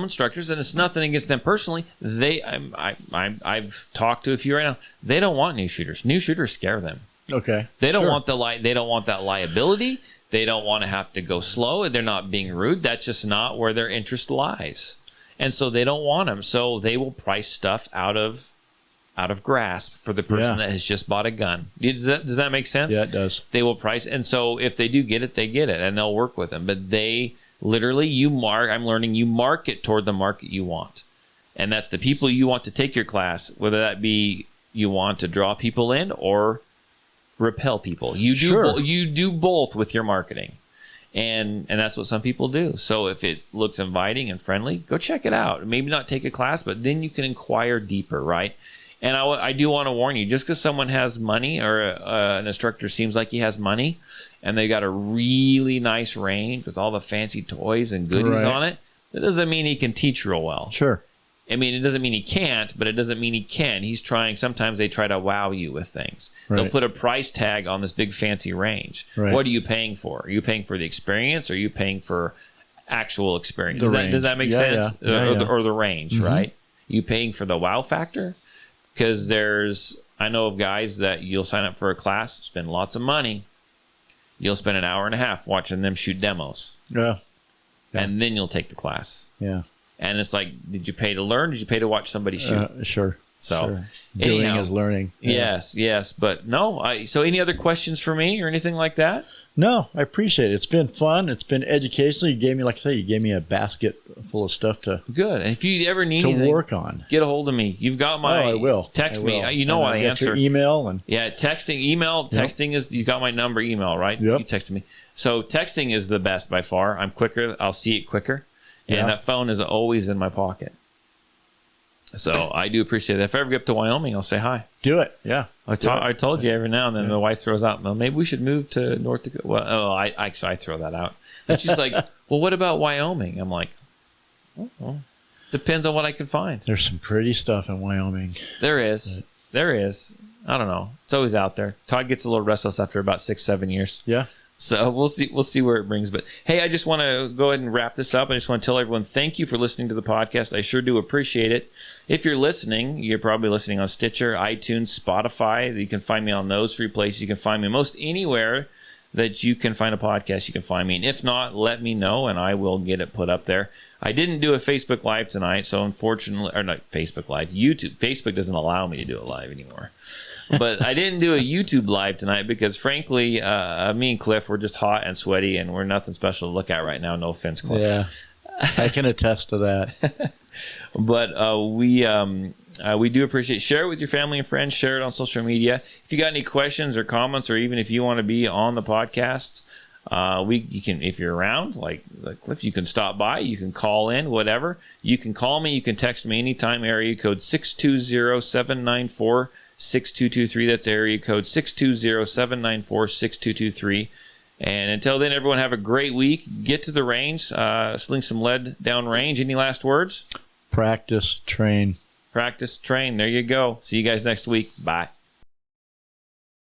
instructors, and it's nothing against them personally, I've talked to a few right now, they don't want new shooters. New shooters scare them. Okay. They don't want they don't want that liability. They don't want to have to go slow. They're not being rude. That's just not where their interest lies. And so they don't want them. So they will price stuff out of grasp for the person that has just bought a gun. Does that make sense? Yeah, it does. They will price. And so if they do get it, they get it and they'll work with them. But they literally, you market toward the market you want. And that's the people you want to take your class, whether that be you want to draw people in or repel people. You do both with your marketing. And that's what some people do. So if it looks inviting and friendly, go check it out. Maybe not take a class, but then you can inquire deeper, right? And I do want to warn you, just because someone has money or an instructor seems like he has money and they got a really nice range with all the fancy toys and goodies on it, that doesn't mean he can teach real well. Sure. I mean, it doesn't mean he can't, but it doesn't mean he can. He's trying. Sometimes they try to wow you with things. Right. They'll put a price tag on this big fancy range. Right. What are you paying for? Are you paying for the experience or are you paying for actual experience? The Does that make sense? Yeah. Or the range, right? You paying for the wow factor? Because I know of guys that you'll sign up for a class, spend lots of money. You'll spend an hour and a half watching them shoot demos. Yeah. And then you'll take the class. Yeah. And it's like, did you pay to learn? Did you pay to watch somebody shoot? Sure. So doing is learning. Yeah. Yes. But no. So any other questions for me or anything like that? No, I appreciate it. It's been fun. It's been educational. You gave me, like I say, you gave me a basket full of stuff to Good. And if you ever need anything, work on. get a hold of me. You've got my I will. Text I me. will. You know And I I've got answer. your email and Yeah, texting is, you got my number, email, right? Yep. You texted me. So texting is the best by far. I'm quicker. I'll see it quicker. And Yeah. that phone is always in my pocket. So I do appreciate it. If I ever get up to Wyoming, I'll say hi. do it. Yeah. I told you every now and then my wife throws out, well, maybe we should move to North Dakota. Well, I throw that out. And she's like, well, what about Wyoming? I'm like, well, depends on what I can find. There's some pretty stuff in Wyoming. There is. I don't know. It's always out there. Todd gets a little restless after about 6-7 years. Yeah. So we'll see where it brings. But hey, I just want to go ahead and wrap this up. I just want to tell everyone thank you for listening to the podcast. I sure do appreciate it. If you're listening, you're probably listening on Stitcher, iTunes, Spotify. You can find me on those 3 places. You can find me most anywhere that you can find a podcast. You can find me. And if not, let me know and I will get it put up there. I didn't do a Facebook Live tonight, so unfortunately, or not Facebook Live, YouTube. Facebook doesn't allow me to do it live anymore. But I didn't do a YouTube Live tonight because, frankly, me and Cliff were just hot and sweaty, and we're nothing special to look at right now. No offense, Cliff. Yeah. I can attest to that. But we do appreciate it. Share it with your family and friends. Share it on social media. If you got any questions or comments, or even if you want to be on the podcast, you can, if you're around, like Cliff, you can stop by. You can call in, whatever. You can call me. You can text me anytime. Area code 620-794-6223. That's area code 620-794-6223. And until then, everyone have a great week. Get to the range. Sling some lead down range. Any last words? Practice, train. Practice, train. There you go. See you guys next week. Bye.